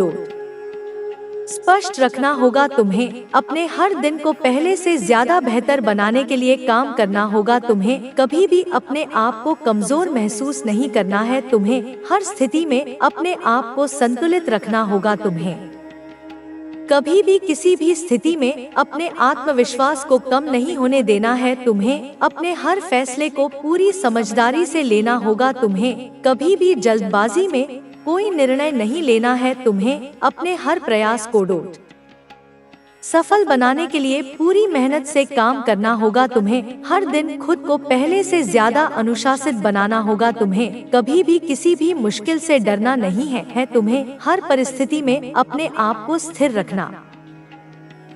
स्पष्ट रखना होगा तुम्हें। अपने हर दिन को पहले से ज्यादा बेहतर बनाने के लिए काम करना होगा तुम्हें। कभी भी अपने आप को कमजोर महसूस नहीं करना है तुम्हें। हर स्थिति में अपने आप को संतुलित रखना होगा तुम्हें। कभी भी किसी भी स्थिति में अपने आत्मविश्वास को कम नहीं होने देना है तुम्हें। अपने हर फैसले को पूरी समझदारी से लेना होगा तुम्हें। कभी भी जल्दबाजी में कोई निर्णय नहीं लेना है तुम्हें। अपने हर प्रयास को सफल बनाने के लिए पूरी मेहनत से काम करना होगा तुम्हें। हर दिन खुद को पहले से ज्यादा अनुशासित बनाना होगा तुम्हें। कभी भी किसी भी मुश्किल से डरना नहीं है तुम्हें। हर परिस्थिति में अपने आप को स्थिर रखना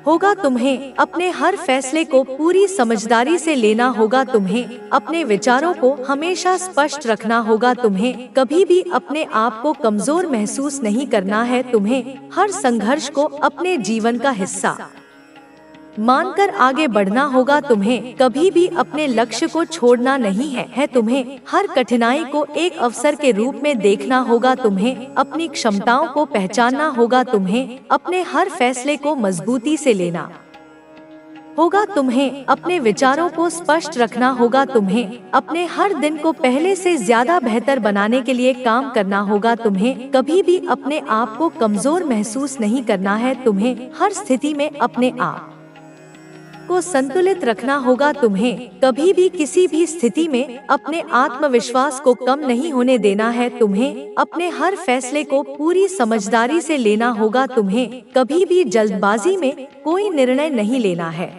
होगा तुम्हें। अपने हर फैसले को पूरी समझदारी से लेना होगा तुम्हें। अपने विचारों को हमेशा स्पष्ट रखना होगा तुम्हें। कभी भी अपने आप को कमजोर महसूस नहीं करना है तुम्हें। हर संघर्ष को अपने जीवन का हिस्सा मानकर आगे बढ़ना होगा तुम्हें। कभी भी अपने लक्ष्य को छोड़ना नहीं है तुम्हें। हर कठिनाई को एक अवसर के रूप में देखना होगा तुम्हें। अपनी क्षमताओं को पहचानना होगा तुम्हें। अपने हर फैसले को मजबूती से लेना होगा तुम्हें। अपने विचारों को स्पष्ट रखना होगा तुम्हें। अपने हर दिन को पहले से ज्यादा बेहतर बनाने के लिए काम करना होगा तुम्हें। कभी भी अपने आप को कमजोर महसूस नहीं करना है तुम्हें। हर स्थिति में अपने आप को संतुलित रखना होगा तुम्हें। कभी भी किसी भी स्थिति में अपने आत्मविश्वास को कम नहीं होने देना है तुम्हें। अपने हर फैसले को पूरी समझदारी से लेना होगा तुम्हें। कभी भी जल्दबाजी में कोई निर्णय नहीं लेना है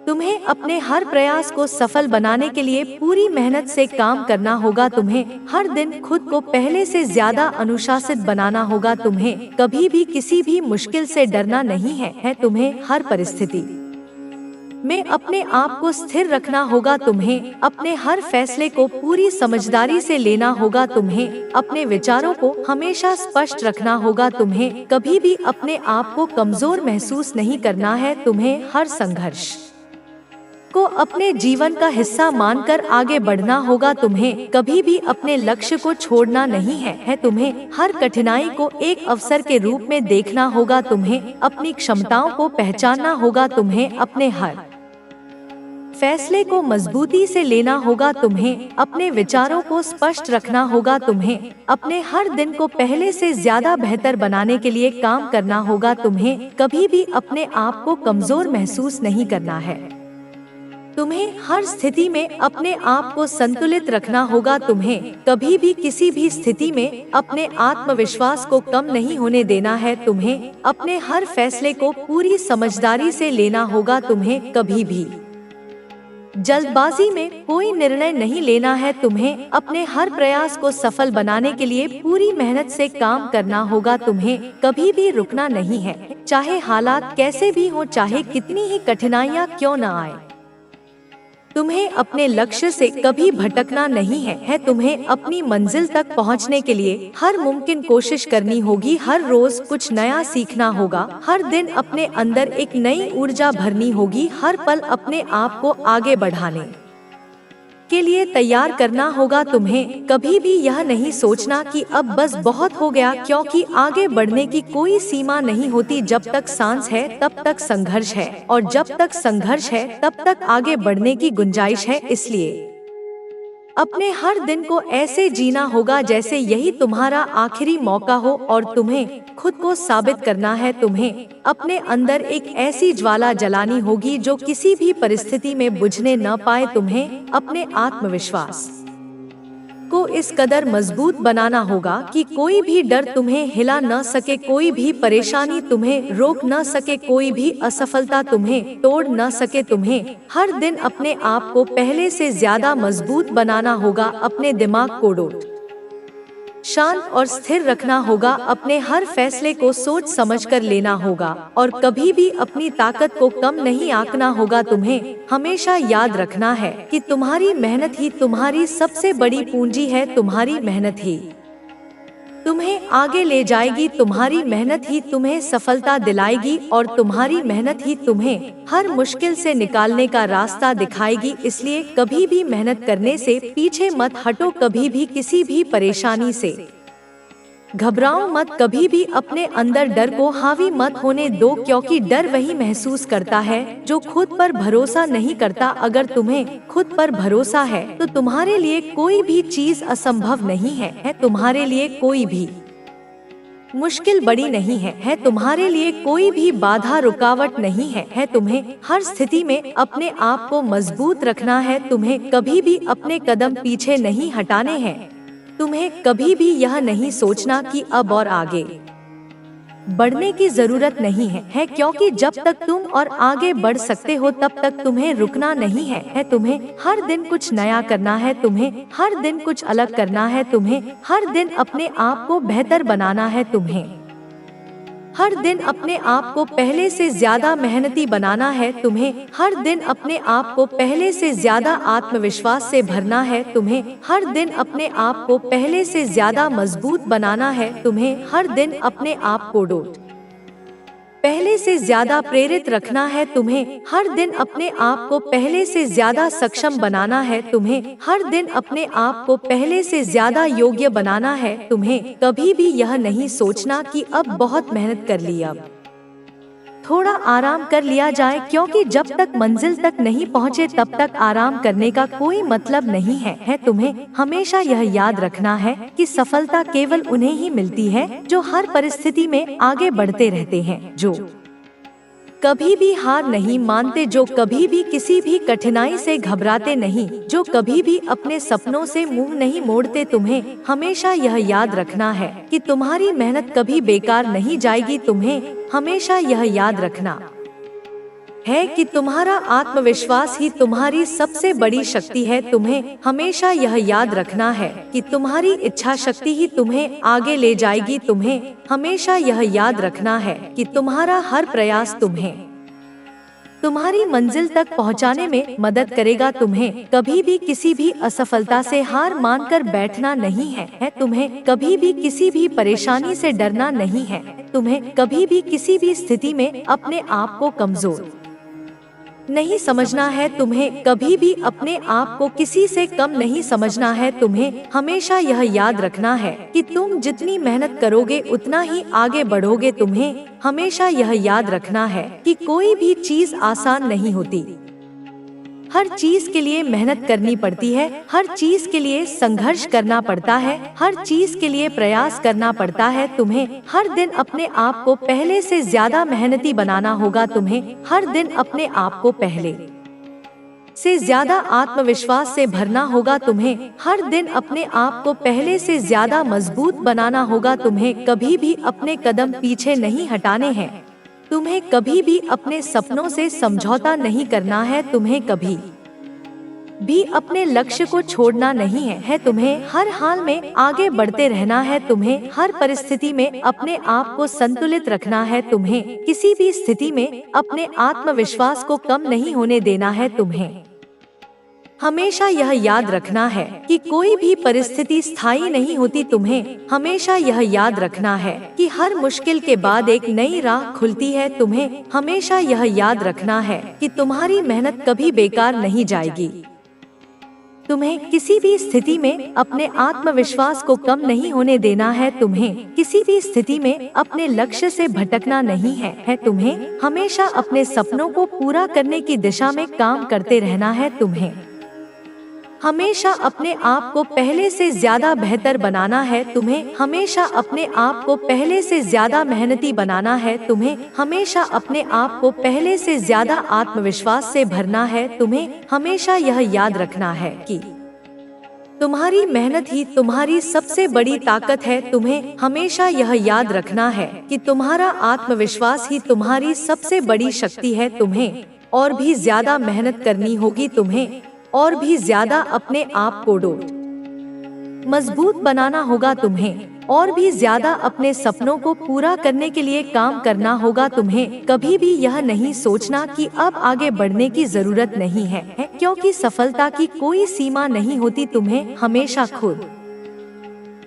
तुम्हें। अपने हर प्रयास को सफल बनाने के लिए पूरी मेहनत से काम करना होगा तुम्हें। हर दिन खुद को पहले से ज्यादा अनुशासित बनाना होगा तुम्हें। कभी भी किसी भी मुश्किल से डरना नहीं है तुम्हें। हर परिस्थिति में अपने आप को स्थिर रखना होगा तुम्हें। अपने हर फैसले को पूरी समझदारी से लेना होगा तुम्हें। अपने विचारों को हमेशा स्पष्ट रखना होगा तुम्हें। कभी भी अपने आप को कमजोर महसूस नहीं करना है तुम्हें। हर संघर्ष को अपने जीवन का हिस्सा मानकर आगे बढ़ना होगा तुम्हें। कभी भी अपने लक्ष्य को छोड़ना नहीं है तुम्हें। हर कठिनाई को एक अवसर के रूप में देखना होगा तुम्हें। अपनी क्षमताओं को पहचानना होगा तुम्हें। अपने हर फैसले को मजबूती से लेना होगा तुम्हें। अपने विचारों को स्पष्ट रखना होगा तुम्हें। अपने हर दिन को पहले से ज्यादा बेहतर बनाने के लिए काम करना होगा तुम्हें। कभी भी अपने आप को कमजोर महसूस नहीं करना है तुम्हें। हर स्थिति में अपने आप को संतुलित रखना होगा तुम्हें। कभी भी किसी भी स्थिति में अपने आत्मविश्वास को कम नहीं होने देना है तुम्हें। अपने हर फैसले को पूरी समझदारी से लेना होगा तुम्हें। कभी भी जल्दबाजी में कोई निर्णय नहीं लेना है तुम्हें। अपने हर प्रयास को सफल बनाने के लिए पूरी मेहनत से काम करना होगा तुम्हें। कभी भी रुकना नहीं है, चाहे हालात कैसे भी हो, चाहे कितनी ही कठिनाइयाँ क्यों न आए। तुम्हें अपने लक्ष्य से कभी भटकना नहीं है। तुम्हें अपनी मंजिल तक पहुंचने के लिए हर मुमकिन कोशिश करनी होगी। हर रोज कुछ नया सीखना होगा, हर दिन अपने अंदर एक नई ऊर्जा भरनी होगी। हर पल अपने आप को आगे बढ़ाने के लिए तैयार करना होगा तुम्हें। कभी भी यह नहीं सोचना कि अब बस बहुत हो गया, क्योंकि आगे बढ़ने की कोई सीमा नहीं होती। जब तक सांस है तब तक संघर्ष है, और जब तक संघर्ष है तब तक आगे बढ़ने की गुंजाइश है। इसलिए अपने हर दिन को ऐसे जीना होगा जैसे यही तुम्हारा आखिरी मौका हो, और तुम्हें खुद को साबित करना है। तुम्हें अपने अंदर एक ऐसी ज्वाला जलानी होगी जो किसी भी परिस्थिति में बुझने न पाए। तुम्हें अपने आत्मविश्वास को इस कदर मजबूत बनाना होगा कि कोई भी डर तुम्हें हिला न सके, कोई भी परेशानी तुम्हें रोक न सके, कोई भी असफलता तुम्हें तोड़ न सके। तुम्हें हर दिन अपने आप को पहले से ज्यादा मजबूत बनाना होगा। अपने दिमाग को शांत और स्थिर रखना होगा। अपने हर फैसले को सोच समझकर लेना होगा, और कभी भी अपनी ताकत को कम नहीं आंकना होगा। तुम्हें हमेशा याद रखना है कि तुम्हारी मेहनत ही तुम्हारी सबसे बड़ी पूंजी है। तुम्हारी मेहनत ही तुम्हें आगे ले जाएगी, तुम्हारी मेहनत ही तुम्हें सफलता दिलाएगी, और तुम्हारी मेहनत ही तुम्हें हर मुश्किल से निकालने का रास्ता दिखाएगी। इसलिए कभी भी मेहनत करने से पीछे मत हटो, कभी भी किसी भी परेशानी से घबराओ मत, कभी भी अपने अंदर डर को हावी मत होने दो, क्योंकि डर वही महसूस करता है जो खुद पर भरोसा नहीं करता। अगर तुम्हें खुद पर भरोसा है तो तुम्हारे लिए कोई भी चीज असंभव नहीं है। तुम्हारे लिए कोई भी मुश्किल बड़ी नहीं है। तुम्हारे लिए कोई भी बाधा रुकावट नहीं है। तुम्हें हर स्थिति में अपने आप को मजबूत रखना है। तुम्हें कभी भी अपने कदम पीछे नहीं हटाने हैं। तुम्हें कभी भी यह नहीं सोचना कि अब और आगे बढ़ने की जरूरत नहीं है, क्योंकि जब तक तुम और आगे बढ़ सकते हो तब तक तुम्हें रुकना नहीं है। तुम्हें हर दिन कुछ नया करना है, तुम्हें हर दिन कुछ अलग करना है, तुम्हें हर दिन अपने आप को बेहतर बनाना है, तुम्हें हर दिन अपने आप को पहले से ज्यादा मेहनती बनाना है, तुम्हें हर दिन अपने आप को पहले से ज्यादा आत्मविश्वास से भरना है, तुम्हें हर दिन अपने आप को पहले से ज्यादा मजबूत बनाना है, तुम्हें हर दिन अपने आप को पहले से ज्यादा प्रेरित रखना है, तुम्हें हर दिन अपने आप को पहले से ज्यादा सक्षम बनाना है, तुम्हें हर दिन अपने आप को पहले से ज्यादा योग्य बनाना है। तुम्हें कभी भी यह नहीं सोचना कि अब बहुत मेहनत कर ली, अब थोड़ा आराम कर लिया जाए, क्योंकि जब तक मंजिल तक नहीं पहुँचे तब तक आराम करने का कोई मतलब नहीं है। तुम्हें हमेशा यह याद रखना है कि सफलता केवल उन्हें ही मिलती है जो हर परिस्थिति में आगे बढ़ते रहते हैं, जो कभी भी हार नहीं मानते, जो कभी भी किसी भी कठिनाई से घबराते नहीं, जो कभी भी अपने सपनों से मुंह नहीं मोड़ते। तुम्हें हमेशा यह याद रखना है कि तुम्हारी मेहनत कभी बेकार नहीं जाएगी। तुम्हें हमेशा यह याद रखना है कि तुम्हारा आत्मविश्वास ही तुम्हारी सबसे बड़ी शक्ति है। तुम्हें हमेशा यह याद रखना है कि तुम्हारी इच्छा शक्ति ही तुम्हें आगे ले जाएगी। तुम्हें हमेशा यह याद रखना है कि तुम्हारा हर प्रयास तुम्हें तुम्हारी मंजिल तक पहुंचाने में मदद करेगा। तुम्हें कभी भी किसी भी असफलता से हार मानकर बैठना नहीं है। तुम्हें कभी भी किसी भी परेशानी से डरना नहीं है। तुम्हें कभी भी किसी भी स्थिति में अपने आप को कमजोर नहीं समझना है। तुम्हें कभी भी अपने आप को किसी से कम नहीं समझना है। तुम्हें हमेशा यह याद रखना है कि तुम जितनी मेहनत करोगे उतना ही आगे बढ़ोगे। तुम्हें हमेशा यह याद रखना है कि कोई भी चीज आसान नहीं होती, हर चीज के लिए मेहनत करनी पड़ती है, हर चीज के लिए संघर्ष करना पड़ता है, हर चीज के लिए प्रयास करना पड़ता है। तुम्हें हर दिन अपने आप को पहले से ज्यादा मेहनती बनाना होगा। तुम्हें हर दिन अपने आप को पहले से ज्यादा आत्मविश्वास से भरना होगा। तुम्हें हर दिन अपने आप को पहले से ज्यादा मजबूत बनाना होगा। तुम्हें कभी भी अपने कदम पीछे नहीं हटाने हैं। तुम्हें कभी भी अपने सपनों से समझौता नहीं करना है। तुम्हें कभी भी अपने लक्ष्य को छोड़ना नहीं है तुम्हें हर हाल में आगे बढ़ते रहना है, तुम्हें हर परिस्थिति में अपने आप को संतुलित रखना है, तुम्हें किसी भी स्थिति में अपने आत्मविश्वास को कम नहीं होने देना है, तुम्हें हमेशा यह याद रखना है कि कोई भी परिस्थिति स्थायी नहीं होती, तुम्हें हमेशा यह याद रखना है कि हर मुश्किल के बाद एक नई राह खुलती है, तुम्हें हमेशा यह याद रखना है कि तुम्हारी मेहनत कभी बेकार नहीं जाएगी। तुम्हें किसी भी स्थिति में अपने आत्मविश्वास को कम नहीं होने देना है, तुम्हें किसी भी स्थिति में अपने लक्ष्य से भटकना नहीं है, तुम्हें हमेशा अपने सपनों को पूरा करने की दिशा में काम करते रहना है, तुम्हें हमेशा अपने आप को पहले से ज्यादा बेहतर बनाना है, तुम्हें हमेशा अपने आप को पहले से ज्यादा मेहनती बनाना है, तुम्हें हमेशा अपने आप को पहले से ज्यादा आत्मविश्वास से भरना है, तुम्हें हमेशा यह याद रखना है कि तुम्हारी मेहनत ही तुम्हारी सबसे बड़ी ताकत है, तुम्हें हमेशा यह याद रखना है कि तुम्हारा आत्मविश्वास ही तुम्हारी सबसे बड़ी शक्ति है, तुम्हें और भी ज्यादा मेहनत करनी होगी, तुम्हें और भी ज्यादा अपने आप को मजबूत बनाना होगा, तुम्हें और भी ज्यादा अपने सपनों को पूरा करने के लिए काम करना होगा, तुम्हें कभी भी यह नहीं सोचना कि अब आगे बढ़ने की जरूरत नहीं है, क्योंकि सफलता की कोई सीमा नहीं होती, तुम्हें हमेशा खुद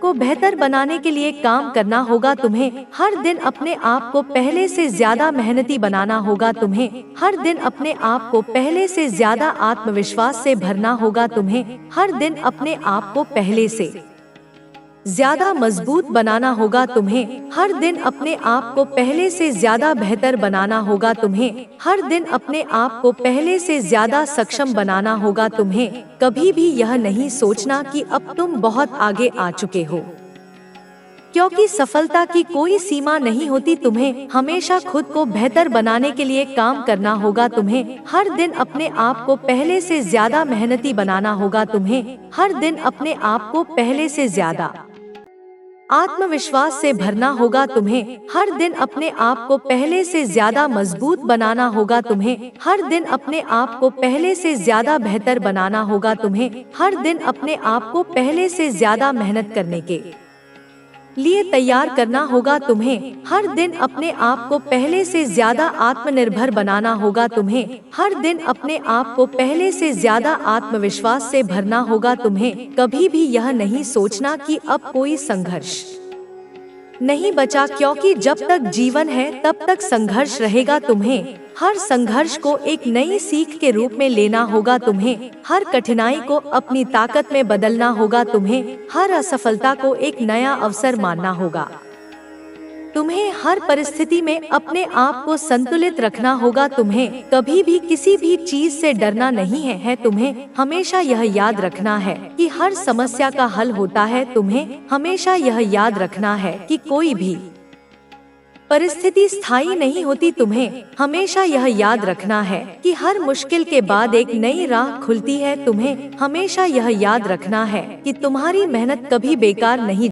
को बेहतर बनाने के लिए काम करना होगा, तुम्हें हर दिन अपने आप को पहले से ज्यादा मेहनती बनाना होगा, तुम्हें हर दिन अपने आप को पहले से ज्यादा आत्मविश्वास से भरना होगा, तुम्हें हर दिन अपने आप को पहले से ज्यादा मजबूत बनाना होगा, तुम्हें हर दिन अपने आप को पहले से ज्यादा बेहतर बनाना होगा, तुम्हें हर दिन अपने आप को पहले से ज्यादा सक्षम बनाना होगा, तुम्हें कभी भी यह नहीं सोचना कि अब तुम बहुत आगे आ चुके हो, क्योंकि सफलता की कोई सीमा नहीं होती, तुम्हें हमेशा खुद को बेहतर बनाने के लिए काम करना होगा, तुम्हें हर दिन अपने आप को पहले से ज्यादा मेहनती बनाना होगा, तुम्हें हर दिन अपने आप को पहले से ज्यादा आत्मविश्वास से भरना होगा, तुम्हें हर दिन अपने आप को पहले से ज्यादा मजबूत बनाना होगा, तुम्हें हर दिन अपने आप को पहले से ज्यादा बेहतर बनाना होगा, तुम्हें हर दिन अपने आप को पहले से ज्यादा मेहनत करने के लिए तैयार करना होगा, तुम्हें हर दिन अपने आप को पहले से ज्यादा आत्मनिर्भर बनाना होगा, तुम्हें हर दिन अपने आप को पहले से ज्यादा आत्मविश्वास से भरना होगा, तुम्हें कभी भी यह नहीं सोचना कि अब कोई संघर्ष नहीं बचा, क्योंकि जब तक जीवन है तब तक संघर्ष रहेगा, तुम्हें हर संघर्ष को एक नई सीख के रूप में लेना होगा, तुम्हें हर कठिनाई को अपनी ताकत में बदलना होगा, तुम्हें हर असफलता को एक नया अवसर मानना होगा, तुम्हें हर परिस्थिति में अपने आप को संतुलित रखना होगा, तुम्हें कभी भी किसी भी चीज से डरना नहीं है, तुम्हें हमेशा यह याद रखना है कि हर समस्या का हल होता है, तुम्हें हमेशा यह याद रखना है कि कोई भी परिस्थिति स्थायी नहीं होती, तुम्हें हमेशा यह याद रखना है कि हर मुश्किल के बाद एक नई राह खुलती है, तुम्हें हमेशा यह याद रखना है कि तुम्हारी मेहनत कभी बेकार नहीं